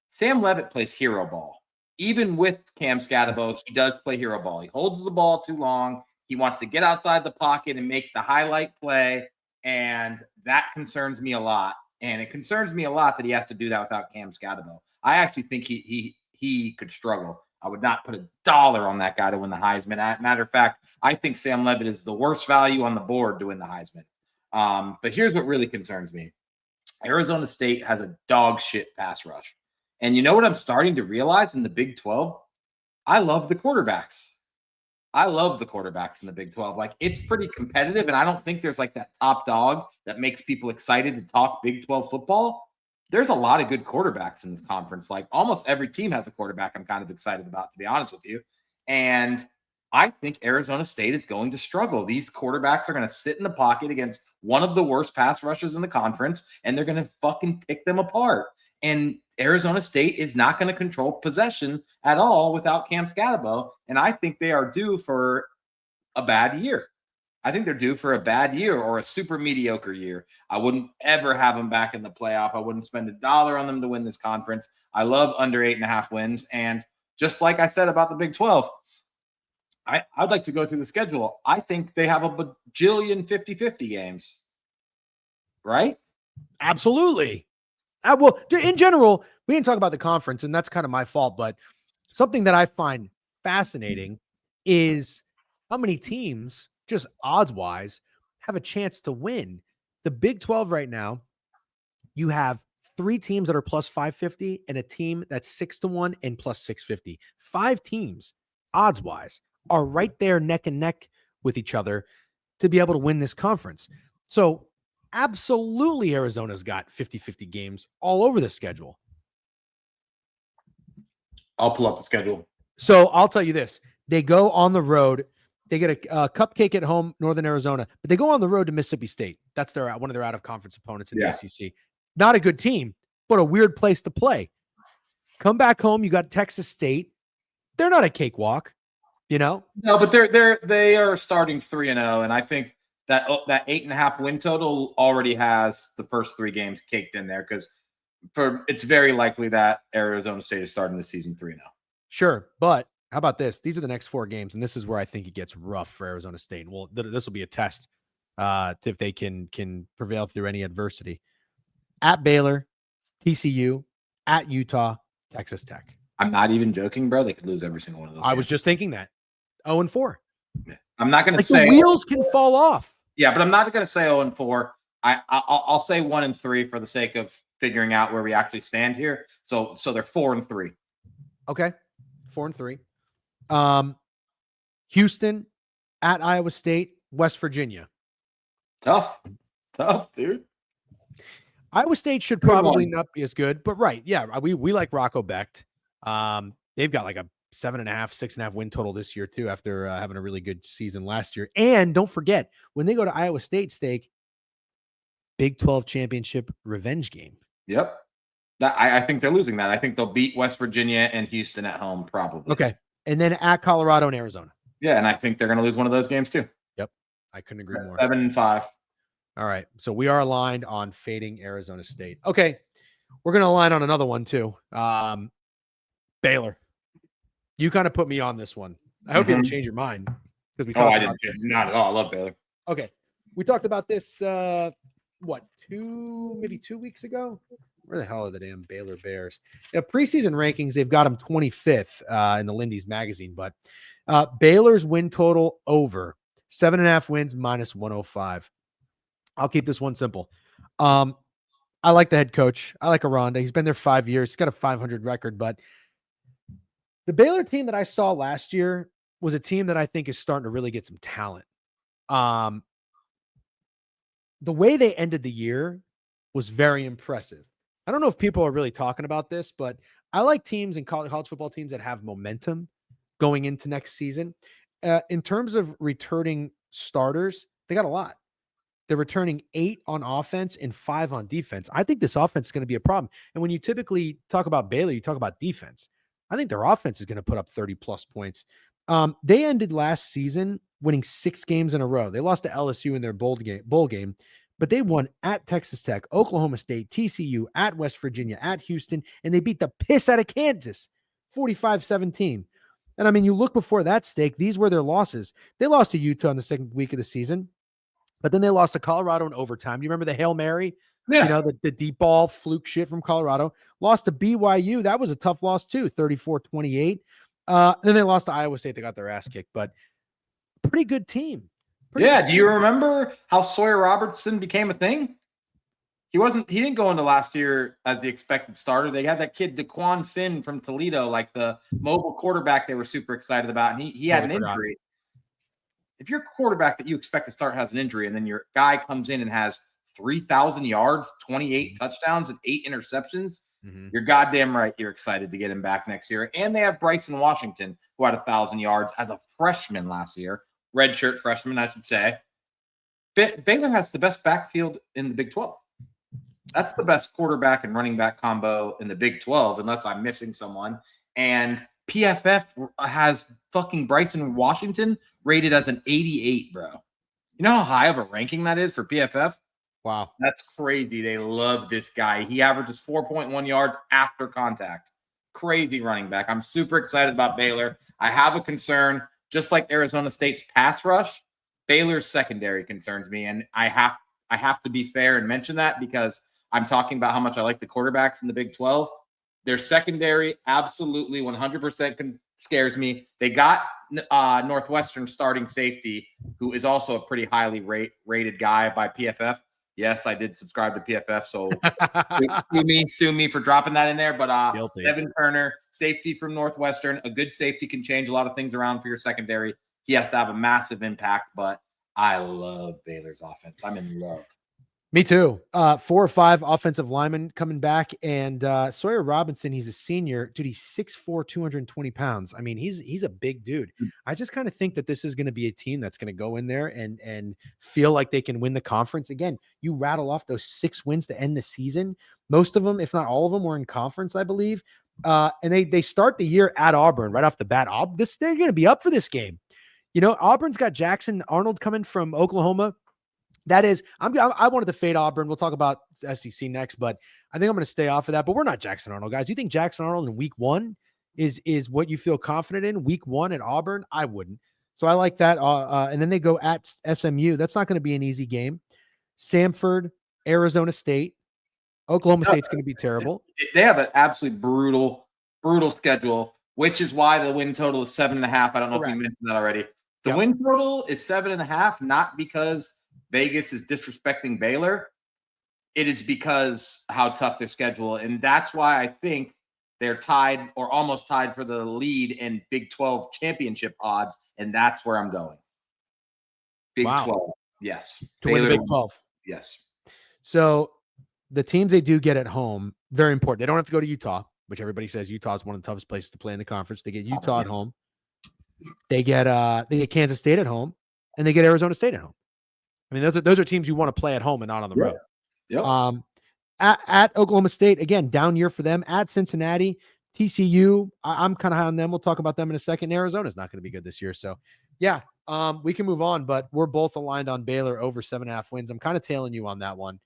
Speaker 2: Sam Levitt plays hero ball. Even with Cam Scatabo, he does play hero ball. He holds the ball too long. He wants to get outside the pocket and make the highlight play. And that concerns me a lot. And it concerns me a lot that he has to do that without Cam Scatabo. I actually think he could struggle. I would not put $1 on that guy to win the Heisman. Matter of fact, I think Sam Levitt is the worst value on the board to win the Heisman. But here's what really concerns me. Arizona State has a dog shit pass rush. And you know what I'm starting to realize in the Big 12? I love the quarterbacks. I love the quarterbacks in the Big 12. Like, it's pretty competitive, and I don't think there's like that top dog that makes people excited to talk Big 12 football. There's a lot of good quarterbacks in this conference. Like, almost every team has a quarterback I'm kind of excited about, to be honest with you. And I think Arizona State is going to struggle. These quarterbacks are going to sit in the pocket against one of the worst pass rushers in the conference, and they're going to fucking pick them apart. And Arizona State is not going to control possession at all without Cam Scatabo. And I think they are due for a bad year. I think they're due for a bad year or a super mediocre year. I wouldn't ever have them back in the playoff. I wouldn't spend $1 on them to win this conference. I love under 8.5 wins. And just like I said about the Big 12, I'd like to go through the schedule. I think they have a bajillion 50-50 games. Right?
Speaker 1: Absolutely. Well, in general, we didn't talk about the conference, and that's kind of my fault. But something that I find fascinating is how many teams, just odds-wise, have a chance to win. The Big 12 right now, you have 3 teams that are plus 550 and a team that's 6-1 and plus 650. 5 teams, odds-wise, are right there neck and neck with each other to be able to win this conference. So absolutely, Arizona's got 50-50 games all over the schedule.
Speaker 2: I'll pull up the schedule.
Speaker 1: So I'll tell you this. They go on the road. They get a cupcake at home, Northern Arizona, but they go on the road to Mississippi State. That's one of their out-of-conference opponents in the SEC. Not a good team, but a weird place to play. Come back home, you got Texas State. They're not a cakewalk, you know?
Speaker 2: No, but they are starting 3-0, and I think that 8.5 win total already has the first 3 games caked in there because it's very likely that Arizona State is starting the season 3-0.
Speaker 1: Sure, but how about this? These are the next 4 games, and this is where I think it gets rough for Arizona State. Well, this will be a test if they can prevail through any adversity. At Baylor, TCU, at Utah, Texas Tech.
Speaker 2: I'm not even joking, bro. They could lose every single one of those.
Speaker 1: I was just thinking that. 0-4.
Speaker 2: I'm not going to say
Speaker 1: the wheels can fall off.
Speaker 2: Yeah, but I'm not going to say 0-4. I'll say 1-3 for the sake of figuring out where we actually stand here. So they're 4-3.
Speaker 1: Okay, 4-3. Houston, at Iowa State, West Virginia.
Speaker 2: Tough, dude.
Speaker 1: Iowa State should probably not be as good, but right, yeah, we like Rocco Becht. They've got like a 7.5, 6.5 win total this year too, after having a really good season last year. And don't forget, when they go to Iowa State, Big 12 championship revenge game.
Speaker 2: Yep. I think they're losing that. I think they'll beat West Virginia and Houston at home, probably.
Speaker 1: Okay. And then at Colorado and Arizona.
Speaker 2: Yeah, and I think they're going to lose one of those games too.
Speaker 1: Yep. I couldn't agree more.
Speaker 2: 7-5.
Speaker 1: All right. So we are aligned on fading Arizona State. Okay. We're going to align on another one too. Baylor. You kind of put me on this one. I hope you didn't change your mind. Because we talked about this.
Speaker 2: Not at all. I love Baylor.
Speaker 1: Okay. We talked about this, 2 weeks ago? Where the hell are the damn Baylor Bears? Preseason rankings, they've got them 25th in the Lindy's magazine, but Baylor's win total over 7.5 wins minus 105. I'll keep this one simple. I like the head coach. I like Aranda. He's been there 5 years. He's got a 500 record, but the Baylor team that I saw last year was a team that I think is starting to really get some talent. The way they ended the year was very impressive. I don't know if people are really talking about this, but I like teams and college football teams that have momentum going into next season. In terms of returning starters, they got a lot. They're returning 8 on offense and 5 on defense. I think this offense is going to be a problem. And when you typically talk about Baylor, you talk about defense. I think their offense is going to put up 30-plus points. They ended last season winning 6 games in a row. They lost to LSU in their bowl game, but they won at Texas Tech, Oklahoma State, TCU, at West Virginia, at Houston, and they beat the piss out of Kansas, 45-17. And I mean, you look before that stake, these were their losses. They lost to Utah in the second week of the season, but then they lost to Colorado in overtime. Do you remember the Hail Mary?
Speaker 2: Yeah.
Speaker 1: The deep ball fluke shit from Colorado. Lost to BYU. That was a tough loss too, 34-28. Then they lost to Iowa State. They got their ass kicked, but pretty good team.
Speaker 2: Do you remember how Sawyer Robertson became a thing? He didn't go into last year as the expected starter. They had that kid DeQuan Finn from Toledo, like the mobile quarterback they were super excited about. And he had an injury. If your quarterback that you expect to start has an injury, and then your guy comes in and has 3,000 yards, 28 touchdowns, and 8 interceptions, you're goddamn right you're excited to get him back next year. And they have Bryson Washington, who had 1,000 yards as a freshman last year. Redshirt freshman, I should say. Baylor has the best backfield in the Big 12. That's the best quarterback and running back combo in the Big 12, unless I'm missing someone. And PFF has fucking Bryson Washington rated as an 88, bro. You know how high of a ranking that is for PFF?
Speaker 1: Wow.
Speaker 2: That's crazy. They love this guy. He averages 4.1 yards after contact. Crazy running back. I'm super excited about Baylor. I have a concern. Just like Arizona State's pass rush, Baylor's secondary concerns me. And I have to be fair and mention that because I'm talking about how much I like the quarterbacks in the Big 12. Their secondary absolutely 100% scares me. They got Northwestern starting safety, who is also a pretty highly rated guy by PFF. Yes, I did subscribe to PFF, so sue me for dropping that in there. But Devin Turner, safety from Northwestern, a good safety can change a lot of things around for your secondary. He has to have a massive impact, but I love Baylor's offense. I'm in love.
Speaker 1: Me too. 4 or 5 offensive linemen coming back, and Sawyer Robinson, he's a senior. Dude, he's 6'4", 220 pounds. I mean, he's a big dude. I just kind of think that this is going to be a team that's going to go in there and feel like they can win the conference. Again, you rattle off those 6 wins to end the season. Most of them, if not all of them, were in conference, I believe. And they start the year at Auburn right off the bat. They're going to be up for this game. Auburn's got Jackson Arnold coming from Oklahoma. That is, I wanted to fade Auburn. We'll talk about SEC next, but I think I'm going to stay off of that. But we're not Jackson Arnold, guys. You think Jackson Arnold in week 1 is what you feel confident in? Week 1 at Auburn? I wouldn't. So I like that. And then they go at SMU. That's not going to be an easy game. Samford, Arizona State, Oklahoma State's going to be terrible.
Speaker 2: They have an absolutely brutal schedule, which is why the win total is 7.5. I don't know if you mentioned that already. The win total is 7.5, not because Vegas is disrespecting Baylor. It is because how tough their schedule. And that's why I think they're tied or almost tied for the lead in Big 12 championship odds. And that's where I'm going. Big 12. Yes.
Speaker 1: To win the Big 12.
Speaker 2: Yes.
Speaker 1: So the teams they do get at home, very important. They don't have to go to Utah, which everybody says Utah is one of the toughest places to play in the conference. They get Utah at home. They get Kansas State at home, and they get Arizona State at home. I mean, those are teams you want to play at home and not on the road.
Speaker 2: Yep.
Speaker 1: At Oklahoma State, again, down year for them. At Cincinnati, TCU, I'm kind of high on them. We'll talk about them in a second. Arizona's not going to be good this year. So, yeah, we can move on, but we're both aligned on Baylor over 7.5 wins. I'm kind of tailing you on that one.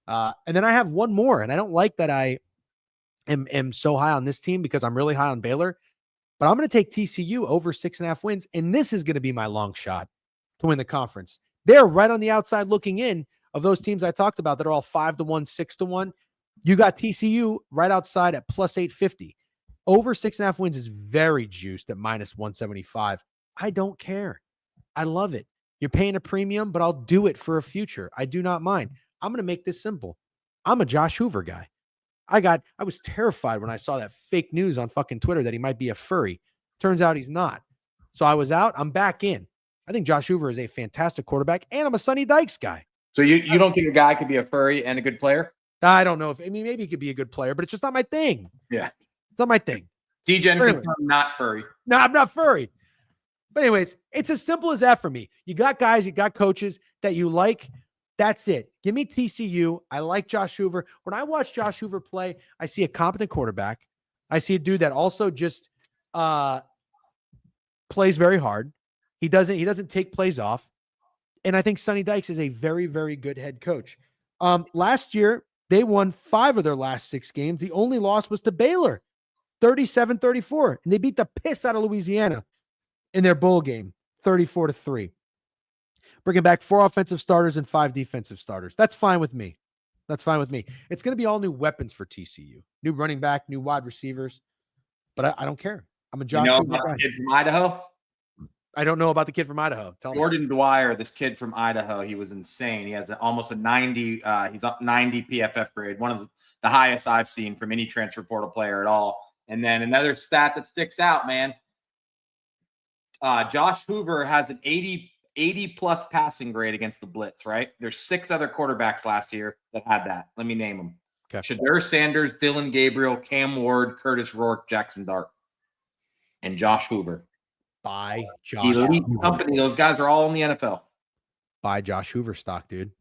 Speaker 1: And then I have one more, and I don't like that I am so high on this team because I'm really high on Baylor, but I'm going to take TCU over 6.5 wins, and this is going to be my long shot to win the conference. They're right on the outside looking in of those teams I talked about that are all 5-1, 6-1. You got TCU right outside at plus 850. Over 6.5 wins is very juiced at minus 175. I don't care. I love it. You're paying a premium, but I'll do it for a future. I do not mind. I'm going to make this simple. I'm a Josh Hoover guy. I was terrified when I saw that fake news on fucking Twitter that he might be a furry. Turns out he's not. So I was out. I'm back in. I think Josh Hoover is a fantastic quarterback, and I'm a Sonny Dykes guy.
Speaker 2: So you don't think a guy could be a furry and a good player?
Speaker 1: I don't know maybe he could be a good player, but it's just not my thing.
Speaker 2: Yeah.
Speaker 1: It's not my thing.
Speaker 2: D-Gen confirmed not furry.
Speaker 1: No, I'm not furry. But anyways, it's as simple as that for me. You got guys, you got coaches that you like. That's it. Give me TCU. I like Josh Hoover. When I watch Josh Hoover play, I see a competent quarterback. I see a dude that also just plays very hard. He doesn't take plays off. And I think Sonny Dykes is a very, very good head coach. Last year, they won 5 of their last 6 games. The only loss was to Baylor, 37-34. And they beat the piss out of Louisiana in their bowl game, 34-3. Bringing back 4 offensive starters and 5 defensive starters. That's fine with me. It's going to be all new weapons for TCU. New running back, new wide receivers. But I don't care. I'm a Josh Hoover guy.
Speaker 2: The kid from Idaho?
Speaker 1: I don't know about the kid from Idaho. Tell me.
Speaker 2: Jordan Dwyer, this kid from Idaho, he was insane. He has almost a 90. He's up 90 PFF grade, one of the highest I've seen from any transfer portal player at all. And then another stat that sticks out, man. Josh Hoover has an 80 plus passing grade against the blitz, right? There's 6 other quarterbacks last year that had that. Let me name them. Okay. Shedeur Sanders, Dylan Gabriel, Cam Ward, Curtis Rourke, Jackson Dart, and Josh Hoover.
Speaker 1: By Josh
Speaker 2: Elite
Speaker 1: Hoover.
Speaker 2: Company. Those guys are all in the NFL.
Speaker 1: Buy Josh Hoover stock, dude.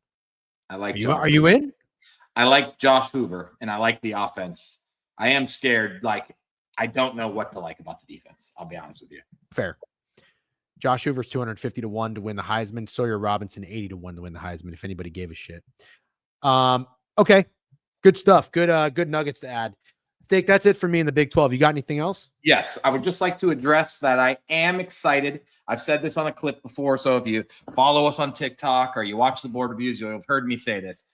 Speaker 2: I like.
Speaker 1: Are you in?
Speaker 2: I like Josh Hoover, and I like the offense. I am scared. I don't know what to like about the defense. I'll be honest with you.
Speaker 1: Fair. Josh Hoover's 250-1 to win the Heisman. Sawyer Robinson 80-1 to win the Heisman. If anybody gave a shit. Okay, good stuff. Good nuggets to add. Steak, that's it for me in the Big 12. You got anything else?
Speaker 2: Yes, I would just like to address that I am excited. I've said this on a clip before, so if you follow us on TikTok or you watch the board reviews, you'll have heard me say this.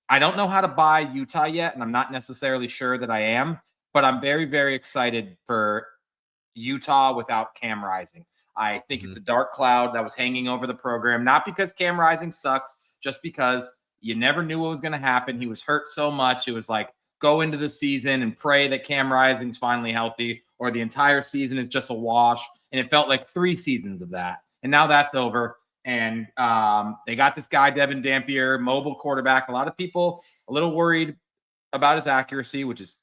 Speaker 2: I don't know how to buy Utah yet, and I'm not necessarily sure that I am, but I'm very, very excited for Utah without Cam Rising. I think it's a dark cloud that was hanging over the program, not because Cam Rising sucks, just because you never knew what was going to happen. He was hurt so much. It was like, go into the season and pray that Cam Rising's finally healthy, or the entire season is just a wash. And it felt like 3 seasons of that. And now that's over. And they got this guy, Devin Dampier, mobile quarterback. A lot of people a little worried about his accuracy, which is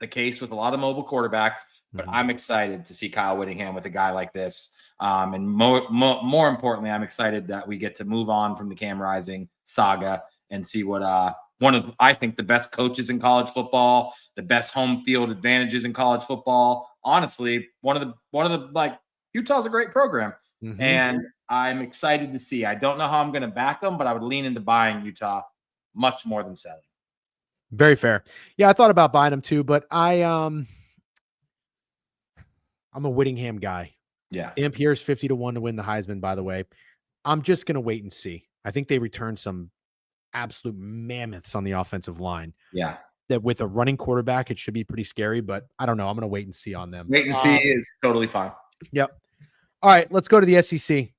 Speaker 2: the case with a lot of mobile quarterbacks. But I'm excited to see Kyle Whittingham with a guy like this. And more importantly, I'm excited that we get to move on from the Cam Rising saga and see what one of, I think, the best coaches in college football, the best home field advantages in college football. Honestly, one of the Utah's a great program. And I'm excited to see. I don't know how I'm going to back them, but I would lean into buying Utah much more than selling.
Speaker 1: Very fair. Yeah, I thought about buying them too, but I'm a Whittingham guy.
Speaker 2: Yeah.
Speaker 1: Dampier's 50-1 to win the Heisman, by the way. I'm just going to wait and see. I think they return some absolute mammoths on the offensive line.
Speaker 2: Yeah.
Speaker 1: That with a running quarterback, it should be pretty scary, but I don't know. I'm going to wait and see on them.
Speaker 2: Wait and see is totally fine.
Speaker 1: Yep. All right, let's go to the SEC.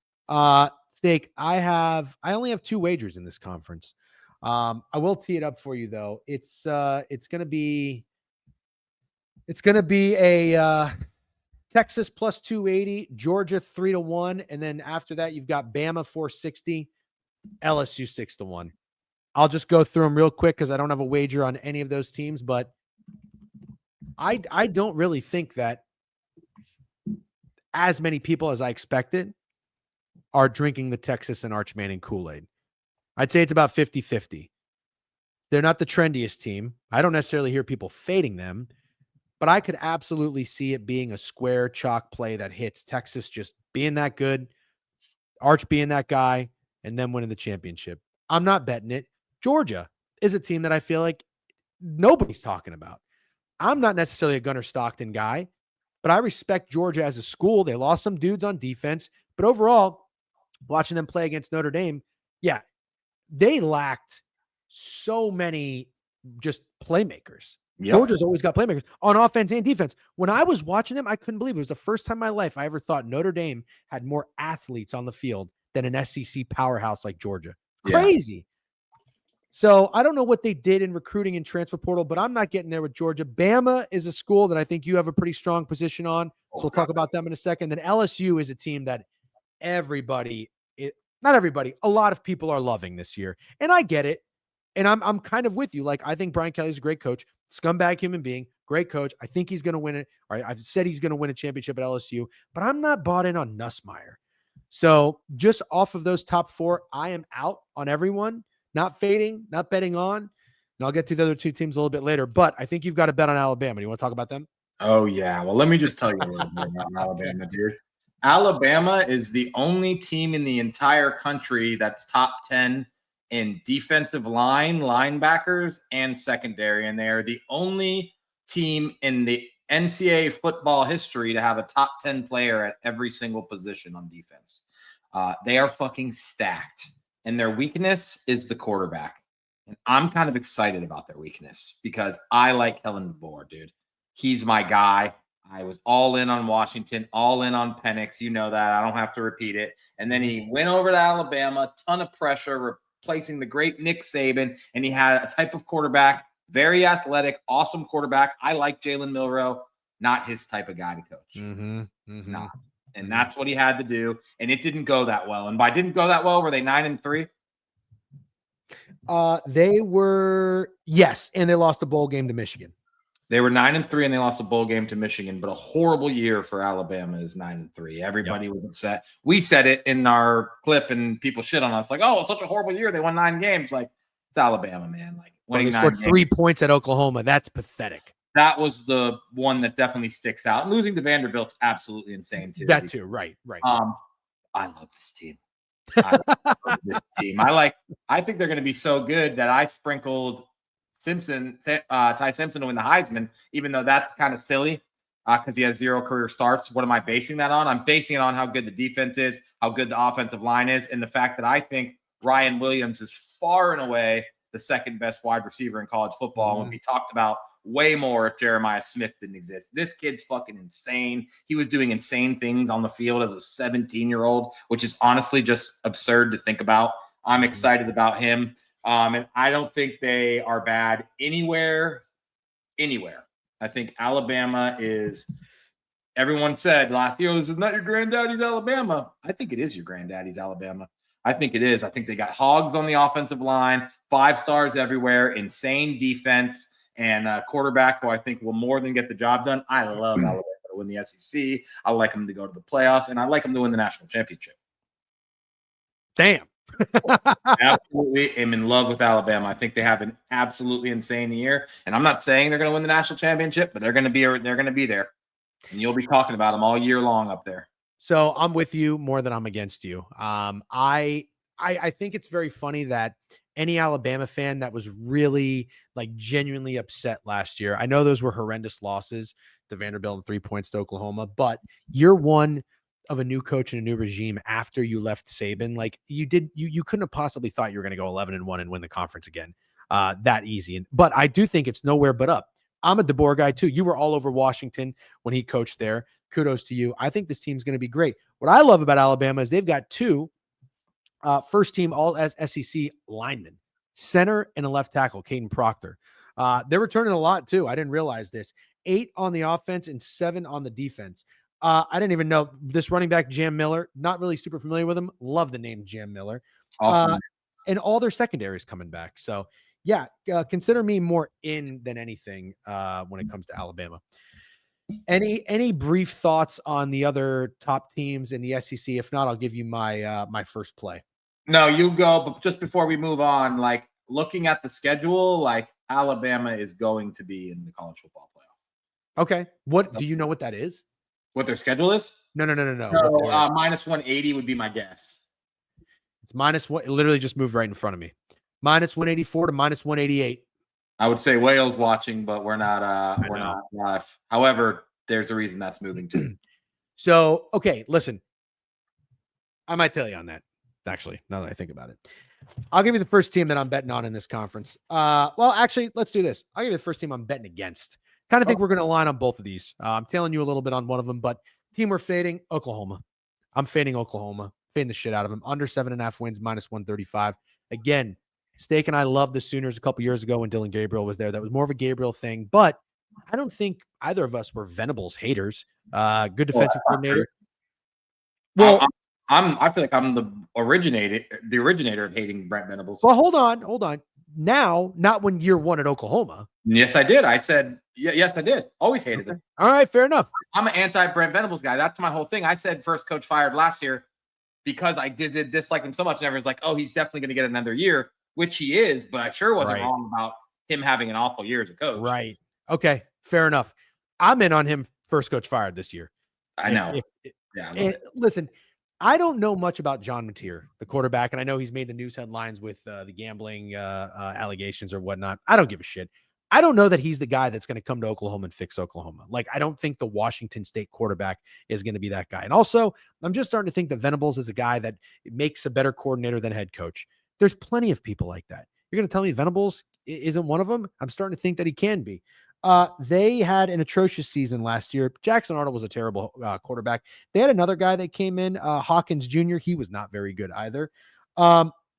Speaker 1: Steak, I only have 2 wagers in this conference. I will tee it up for you though. It's going to be a Texas plus 280, Georgia 3-1, and then after that you've got Bama 460, LSU 6-1. I'll just go through them real quick because I don't have a wager on any of those teams, but I don't really think that as many people as I expected are drinking the Texas and Arch Manning Kool-Aid. I'd say it's about 50-50. They're not the trendiest team. I don't necessarily hear people fading them, but I could absolutely see it being a square chalk play that hits Texas just being that good, Arch being that guy, and then winning the championship. I'm not betting it. Georgia is a team that I feel like nobody's talking about. I'm not necessarily a Gunnar Stockton guy, but I respect Georgia as a school. They lost some dudes on defense, but overall, watching them play against Notre Dame, yeah, they lacked so many just playmakers.
Speaker 2: Yep.
Speaker 1: Georgia's always got playmakers on offense and defense. When I was watching them, I couldn't believe it. It was the first time in my life I ever thought Notre Dame had more athletes on the field than an SEC powerhouse like Georgia. Crazy. So I don't know what they did in recruiting and transfer portal, but I'm not getting there with Georgia. Bama is a school that I think you have a pretty strong position on. So we'll talk about them in a second. Then LSU is a team that not everybody, a lot of people are loving this year. And I get it. And I'm kind of with you. Like, I think Brian Kelly's a great coach, scumbag human being, great coach. I think he's going to win it. Or I've said he's going to win a championship at LSU, but I'm not bought in on Nussmeier. So just off of those top four, I am out on everyone. Not fading, not betting on. And I'll get to the other two teams a little bit later. But I think you've got to bet on Alabama. Do you want to talk about them?
Speaker 2: Oh, yeah. Well, let me just tell you a little bit about Alabama, dude. Alabama is the only team in the entire country that's top 10 in defensive line, linebackers, and secondary. And they are the only team in the NCAA football history to have a top 10 player at every single position on defense. They are fucking stacked. And their weakness is the quarterback. And I'm kind of excited about their weakness because I like Kellen DeBoer, dude. He's my guy. I was all in on Washington, all in on Penix. You know that. I don't have to repeat it. And then he went over to Alabama, ton of pressure, replacing the great Nick Saban. And he had a type of quarterback, very athletic, awesome quarterback. I like Jalen Milroe, not his type of guy to coach. It's not. And that's what he had to do. And it didn't go that well. And by didn't go that well, were they 9-3?
Speaker 1: They were, yes. And they lost a bowl game to Michigan.
Speaker 2: They were 9-3 and they lost a bowl game to Michigan, but a horrible year for Alabama is 9-3. Everybody was upset. We said it in our clip and people shit on us like, oh, it's such a horrible year. They won 9 games. Like, it's Alabama, man. Like,
Speaker 1: they scored 3 points at Oklahoma. That's pathetic.
Speaker 2: That was the one that definitely sticks out. And losing to Vanderbilt's absolutely insane too.
Speaker 1: That too, right.
Speaker 2: I love this team. I think they're going to be so good that I sprinkled Ty Simpson to win the Heisman, even though that's kind of silly because he has 0 career starts. What am I basing that on? I'm basing it on how good the defense is, how good the offensive line is, and the fact that I think Ryan Williams is far and away the second best wide receiver in college football. When we talked about way more if Jeremiah Smith didn't exist. This kid's fucking insane. He was doing insane things on the field as a 17-year-old, which is honestly just absurd to think about. I'm excited about him. And I don't think they are bad anywhere. I think Alabama is, everyone said last year, this is not your granddaddy's Alabama. I think it is your granddaddy's Alabama. I think it is. I think they got hogs on the offensive line, 5 stars everywhere, insane defense, and a quarterback who I think will more than get the job done. I love Alabama to win the SEC. I like them to go to the playoffs, and I like them to win the national championship.
Speaker 1: Damn.
Speaker 2: Absolutely am in love with Alabama. I think they have an absolutely insane year. And I'm not saying they're going to win the national championship, but they're going to be there. And you'll be talking about them all year long up there.
Speaker 1: So I'm with you more than I'm against you. I think it's very funny that any Alabama fan that was really like genuinely upset last year. I know those were horrendous losses to Vanderbilt and 3 points to Oklahoma, but year one of a new coach and a new regime after you left Saban, like you couldn't have possibly thought you were going to go 11-1 and win the conference again that easy. But I do think it's nowhere but up. I'm a DeBoer guy too. You were all over Washington when he coached there. Kudos to you. I think this team's going to be great. What I love about Alabama is they've got 2 first team all as SEC linemen, center and a left tackle, Caden Proctor. They're returning a lot too. I didn't realize this. 8 on the offense and 7 on the defense. I didn't even know this running back, Jam Miller, not really super familiar with him. Love the name Jam Miller.
Speaker 2: Awesome.
Speaker 1: And all their secondaries coming back. So yeah, consider me more in than anything when it comes to Alabama. Any brief thoughts on the other top teams in the SEC? If not, I'll give you my my first play.
Speaker 2: No, you go. But just before we move on, like looking at the schedule, like Alabama is going to be in the college football playoff.
Speaker 1: Okay. What do you know what that is?
Speaker 2: What their schedule is?
Speaker 1: No.
Speaker 2: So, minus 180 would be my guess.
Speaker 1: It's minus what? It literally just moved right in front of me. Minus 184 to minus 188.
Speaker 2: I would say Wales watching, but we're not live. However, there's a reason that's moving too.
Speaker 1: So, okay, listen. I might tell you on that, actually, now that I think about it. I'll give you the first team that I'm betting on in this conference. Well, actually, let's do this. I'll give you the first team I'm betting against. Kind of think we're going to align on both of these. I'm telling you a little bit on one of them, but team we're fading, Oklahoma. I'm fading Oklahoma, fading the shit out of them. Under 7.5 wins, minus 135. Again, Steak and I loved the Sooners a couple years ago when Dylan Gabriel was there. That was more of a Gabriel thing, but I don't think either of us were Venables haters. Good defensive coordinator.
Speaker 2: Well, I feel like I'm the originator of hating Brent Venables.
Speaker 1: Well, hold on. Now, not when year one at Oklahoma.
Speaker 2: Yes, I did. I said, yes, I did. Always hated him.
Speaker 1: All right, fair enough.
Speaker 2: I'm an anti-Brent Venables guy. That's my whole thing. I said first coach fired last year because I did dislike him so much. And everyone's like, oh, he's definitely going to get another year, which he is. But I sure wasn't wrong about him having an awful year as a coach.
Speaker 1: Right. Okay, fair enough. I'm in on him first coach fired this year.
Speaker 2: I know.
Speaker 1: Listen, I don't know much about John Mateer, the quarterback, and I know he's made the news headlines with the gambling allegations or whatnot. I don't give a shit. I don't know that he's the guy that's going to come to Oklahoma and fix Oklahoma. Like, I don't think the Washington State quarterback is going to be that guy. And also, I'm just starting to think that Venables is a guy that makes a better coordinator than head coach. There's plenty of people like that. You're going to tell me Venables isn't one of them? I'm starting to think that he can be. They had an atrocious season last year. Jackson Arnold was a terrible quarterback. They had another guy that came in, Hawkins Jr. He was not very good either.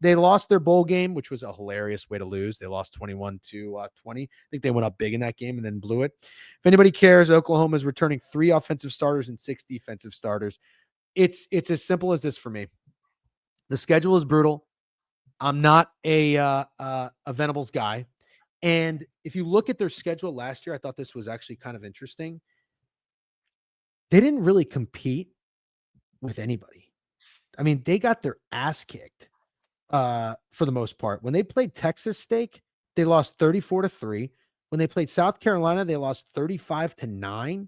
Speaker 1: They lost their bowl game, which was a hilarious way to lose. They lost 21-20. I think they went up big in that game and then blew it. If anybody cares, Oklahoma is returning 3 offensive starters and 6 defensive starters. It's as simple as this for me. The schedule is brutal. I'm not a Venables guy. And if you look at their schedule last year, I thought this was actually kind of interesting. They didn't really compete with anybody. I mean, they got their ass kicked for the most part. When they played Texas Steak, they lost 34-3. When they played South Carolina, they lost 35-9.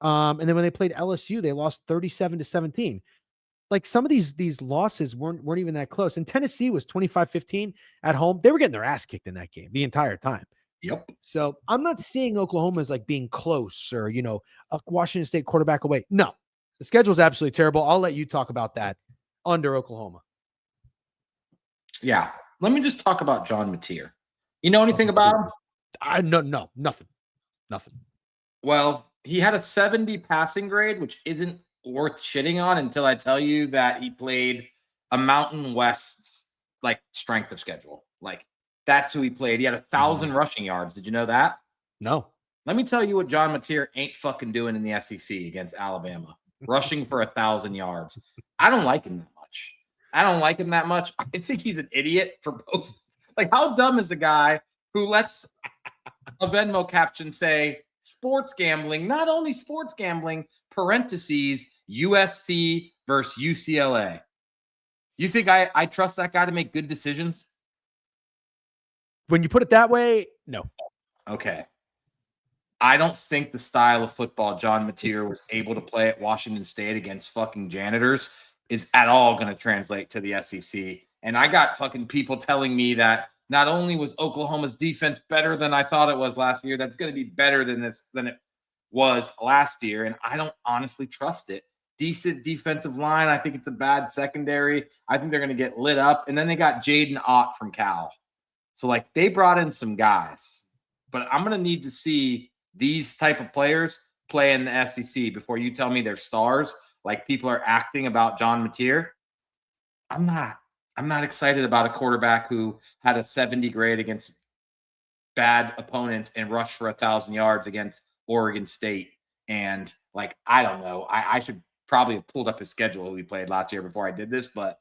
Speaker 1: And then when they played LSU, they lost 37-17. Like, some of these losses weren't even that close. And Tennessee was 25-15 at home. They were getting their ass kicked in that game the entire time.
Speaker 2: Yep.
Speaker 1: So I'm not seeing Oklahoma as like being close or, a Washington State quarterback away. No, the schedule is absolutely terrible. I'll let you talk about that under Oklahoma.
Speaker 2: Yeah. Let me just talk about John Mateer. You know anything about him?
Speaker 1: No, nothing.
Speaker 2: Well, he had a 70 passing grade, which isn't worth shitting on until I tell you that he played a Mountain West's like strength of schedule. Like, that's who he played. He had 1,000 rushing yards. Did you know that?
Speaker 1: No.
Speaker 2: Let me tell you what John Mateer ain't fucking doing in the SEC against Alabama. Rushing for 1,000 yards. I don't like him that much. I think he's an idiot for posts. Like, how dumb is a guy who lets a Venmo caption say sports gambling, not only sports gambling, parentheses, USC versus UCLA. You think I trust that guy to make good decisions?
Speaker 1: When you put it that way, no.
Speaker 2: Okay. I don't think the style of football John Mateer was able to play at Washington State against fucking janitors is at all going to translate to the SEC. And I got fucking people telling me that not only was Oklahoma's defense better than I thought it was last year, that's going to be better than it was last year. And I don't honestly trust it. Decent defensive line. I think it's a bad secondary. I think they're going to get lit up. And then they got Jaden Ott from Cal. So, like, they brought in some guys. But I'm going to need to see these type of players play in the SEC before you tell me they're stars. Like, people are acting about John Mateer. I'm not excited about a quarterback who had a 70 grade against bad opponents and rushed for 1,000 yards against Oregon State. And, like, I don't know. I should probably have pulled up his schedule who he played last year before I did this, but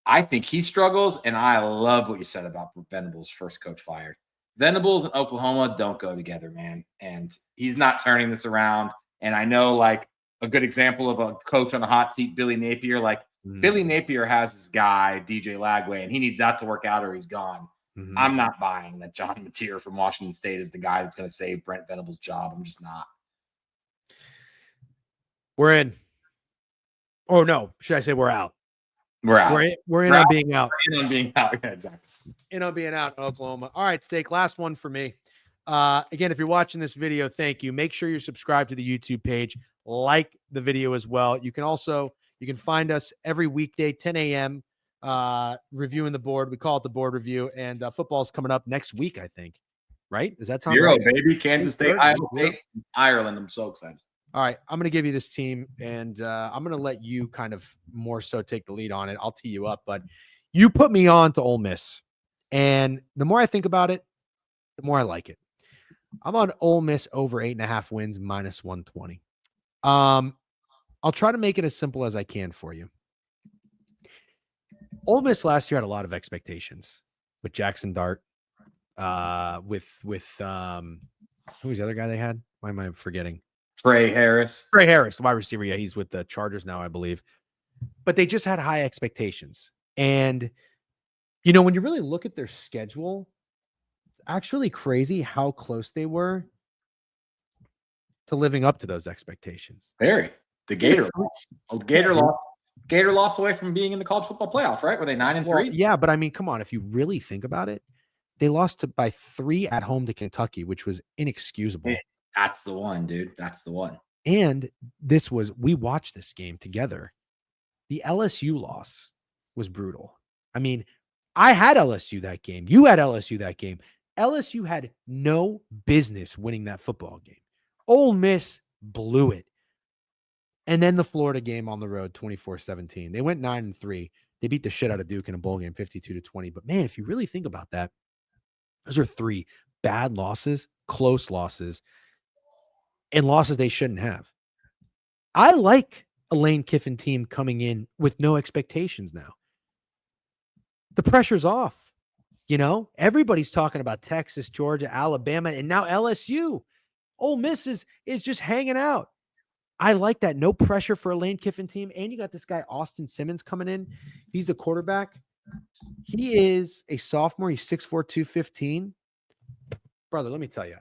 Speaker 2: I think he struggles. And I love what you said about Venables, first coach fired. Venables and Oklahoma don't go together, man. And he's not turning this around. And I know, like, a good example of a coach on a hot seat, Billy Napier. Like, Billy Napier has this guy, DJ Lagway, and he needs that to work out or he's gone.
Speaker 1: Mhm.
Speaker 2: I'm not buying that John Mateer from Washington State is the guy that's going to save Brent Venables' job. I'm just not.
Speaker 1: We're in. Or no, should I say we're out?
Speaker 2: We're out.
Speaker 1: We're in on being out.
Speaker 2: We're in on being out. Yeah, exactly.
Speaker 1: In on being out in Oklahoma. All right, Steak, last one for me. Again, if you're watching this video, thank you. Make sure you're subscribed to the YouTube page. Like the video as well. You can find us every weekday, 10 a.m., reviewing the board. We call it the board review. And football's coming up next week, I think. Right? Does that sound right?
Speaker 2: Baby. Kansas State, Iowa State, Ireland. I'm so excited.
Speaker 1: All right, I'm going to give you this team, and I'm going to let you kind of more so take the lead on it. I'll tee you up, but you put me on to Ole Miss, and the more I think about it, the more I like it. I'm on Ole Miss over 8.5 wins, minus 120. I'll try to make it as simple as I can for you. Ole Miss last year had a lot of expectations with Jackson Dart, with who was the other guy they had? Why am I forgetting?
Speaker 2: Trey Harris,
Speaker 1: wide receiver. Yeah, he's with the Chargers now, I believe. But they just had high expectations. And, when you really look at their schedule, it's actually crazy how close they were to living up to those expectations.
Speaker 2: Very. The Gator lost. Gator lost away from being in the college football playoff, right? Were they 9-3?
Speaker 1: Yeah, but I mean, come on. If you really think about it, they lost by 3 at home to Kentucky, which was inexcusable.
Speaker 2: Yeah, that's the one, dude. That's the one.
Speaker 1: And we watched this game together. The LSU loss was brutal. I mean, I had LSU that game. You had LSU that game. LSU had no business winning that football game. Ole Miss blew it. And then the Florida game on the road, 24-17. They went 9-3. They beat the shit out of Duke in a bowl game, 52-20. But man, if you really think about that, those are 3 bad losses, close losses, and losses they shouldn't have. I like a Lane Kiffin team coming in with no expectations now. The pressure's off. Everybody's talking about Texas, Georgia, Alabama, and now LSU. Ole Miss is just hanging out. I like that. No pressure for a Lane Kiffin team. And you got this guy, Austin Simmons, coming in. He's the quarterback. He is a sophomore. He's 6'4", 215. Brother, let me tell you.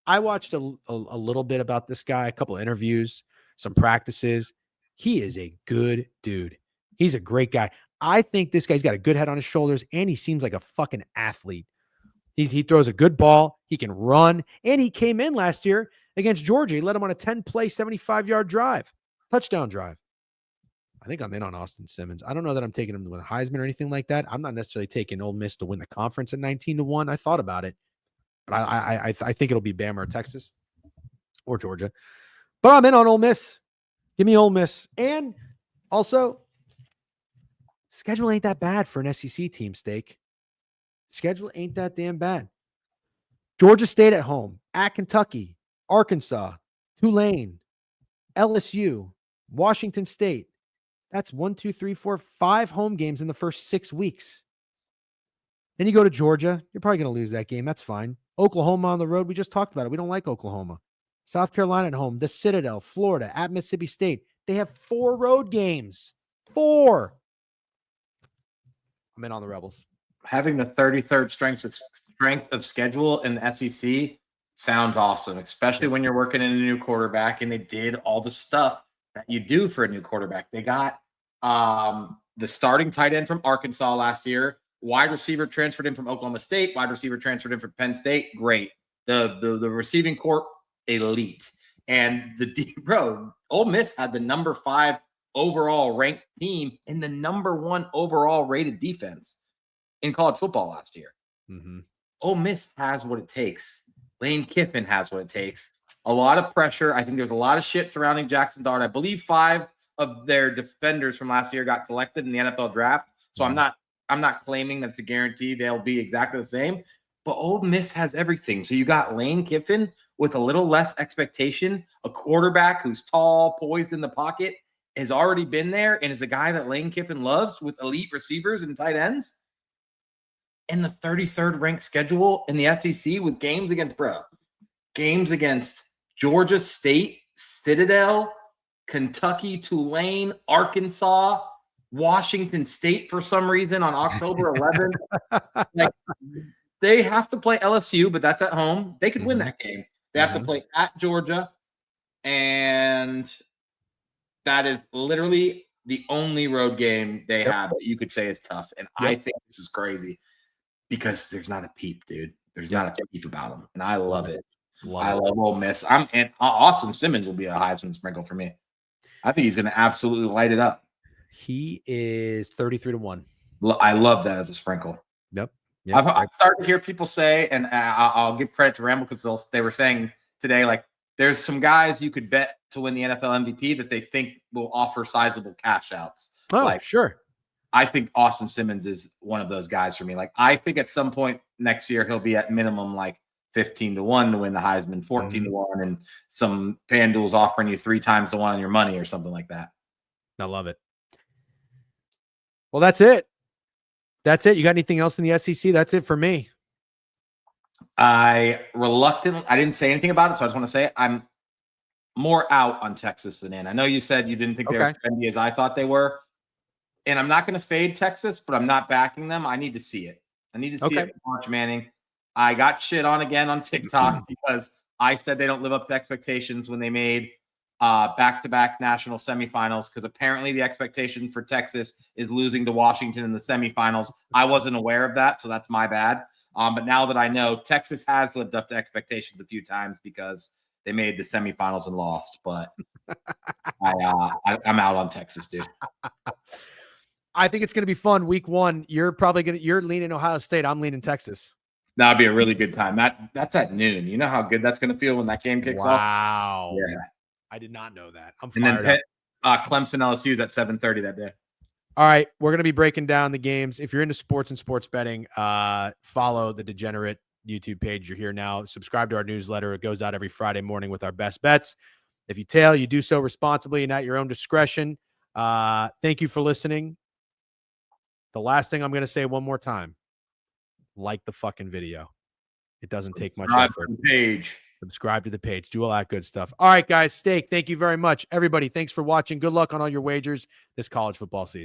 Speaker 1: I watched a little bit about this guy, a couple of interviews, some practices. He is a good dude. He's a great guy. I think this guy's got a good head on his shoulders, and he seems like a fucking athlete. He throws a good ball. He can run, and he came in last year against Georgia. He led him on a 10-play, 75-yard drive, touchdown drive. I think I'm in on Austin Simmons. I don't know that I'm taking him to win Heisman or anything like that. I'm not necessarily taking Ole Miss to win the conference at 19-1. I thought about it, but I think it'll be Bama or Texas or Georgia. But I'm in on Ole Miss. Give me Ole Miss. And also, schedule ain't that bad for an SEC team, Steak. Schedule ain't that damn bad. Georgia State at home, at Kentucky, Arkansas, Tulane, LSU, Washington State. That's 1, 2, 3, 4, 5 home games in the first 6 weeks. Then you go to Georgia. You're probably going to lose that game. That's fine. Oklahoma on the road. We just talked about it. We don't like Oklahoma. South Carolina at home, the Citadel, Florida, at Mississippi State. They have 4 road games. 4. I'm in on the Rebels.
Speaker 2: Having the 33rd strength of schedule in the SEC sounds awesome, especially when you're working in a new quarterback, and they did all the stuff that you do for a new quarterback. They got the starting tight end from Arkansas last year, wide receiver transferred in from Oklahoma State, wide receiver transferred in from Penn State. Great. The receiving corps, elite. And Ole Miss had the number 5 overall ranked team and the number 1 overall rated defense in college football last year.
Speaker 1: Mm-hmm.
Speaker 2: Ole Miss has what it takes. Lane Kiffin has what it takes. A lot of pressure. I think there's a lot of shit surrounding Jackson Dart. I believe 5 of their defenders from last year got selected in the NFL draft. So I'm not claiming that it's a guarantee they'll be exactly the same. But Ole Miss has everything. So you got Lane Kiffin with a little less expectation, a quarterback who's tall, poised in the pocket, has already been there, and is a guy that Lane Kiffin loves with elite receivers and tight ends. And the 33rd ranked schedule in the SEC with games against Georgia State, Citadel, Kentucky, Tulane, Arkansas, Washington State for some reason on October 11th. Like, they have to play LSU, but that's at home. They could win that game. They have to play at Georgia, and that is literally the only road game they have that you could say is tough. And I think this is crazy because there's not a peep, dude. There's not a peep about them, and I love it. I love Ole Miss. And Austin Simmons will be a Heisman sprinkle for me. I think he's going to absolutely light it up.
Speaker 1: He is 33-1.
Speaker 2: I love that as a sprinkle.
Speaker 1: Yep.
Speaker 2: I've started to hear people say, and I'll give credit to Ramble because they were saying today, like, there's some guys you could bet to win the NFL MVP that they think will offer sizable cash outs.
Speaker 1: Oh,
Speaker 2: like,
Speaker 1: sure.
Speaker 2: I think Austin Simmons is one of those guys for me. Like, I think at some point next year he'll be at minimum like 15-1 to win the Heisman, 14-1, and some FanDuel's offering you 3 times the 1 on your money or something like that.
Speaker 1: I love it. Well, that's it. That's it. You got anything else in the SEC? That's it for me.
Speaker 2: I didn't say anything about it, so I just want to say I'm more out on Texas than in. I know you said you didn't think they were as trendy as I thought they were. And I'm not going to fade Texas, but I'm not backing them. I need to see it. I need to see it from March Manning. I got shit on again on TikTok because I said they don't live up to expectations when they made back-to-back national semifinals, because apparently the expectation for Texas is losing to Washington in the semifinals. I wasn't aware of that, so that's my bad. But now that I know, Texas has lived up to expectations a few times because they made the semifinals and lost. But I'm out on Texas, dude.
Speaker 1: I think it's going to be fun. Week 1, you're leaning Ohio State. I'm leaning Texas.
Speaker 2: That'd be a really good time. That's at noon. You know how good that's going to feel when that game kicks off?
Speaker 1: Wow.
Speaker 2: Yeah.
Speaker 1: I did not know that. I'm fired up.
Speaker 2: Clemson LSU is at 7:30 that day.
Speaker 1: All right. We're going to be breaking down the games. If you're into sports and sports betting, follow the Degenerate YouTube page. You're here now. Subscribe to our newsletter. It goes out every Friday morning with our best bets. If you tail, you do so responsibly and at your own discretion. Thank you for listening. The last thing I'm going to say one more time, like the fucking video. It doesn't take much effort. Subscribe to the page. Do all that good stuff. All right, guys. Steak, thank you very much. Everybody, thanks for watching. Good luck on all your wagers this college football season.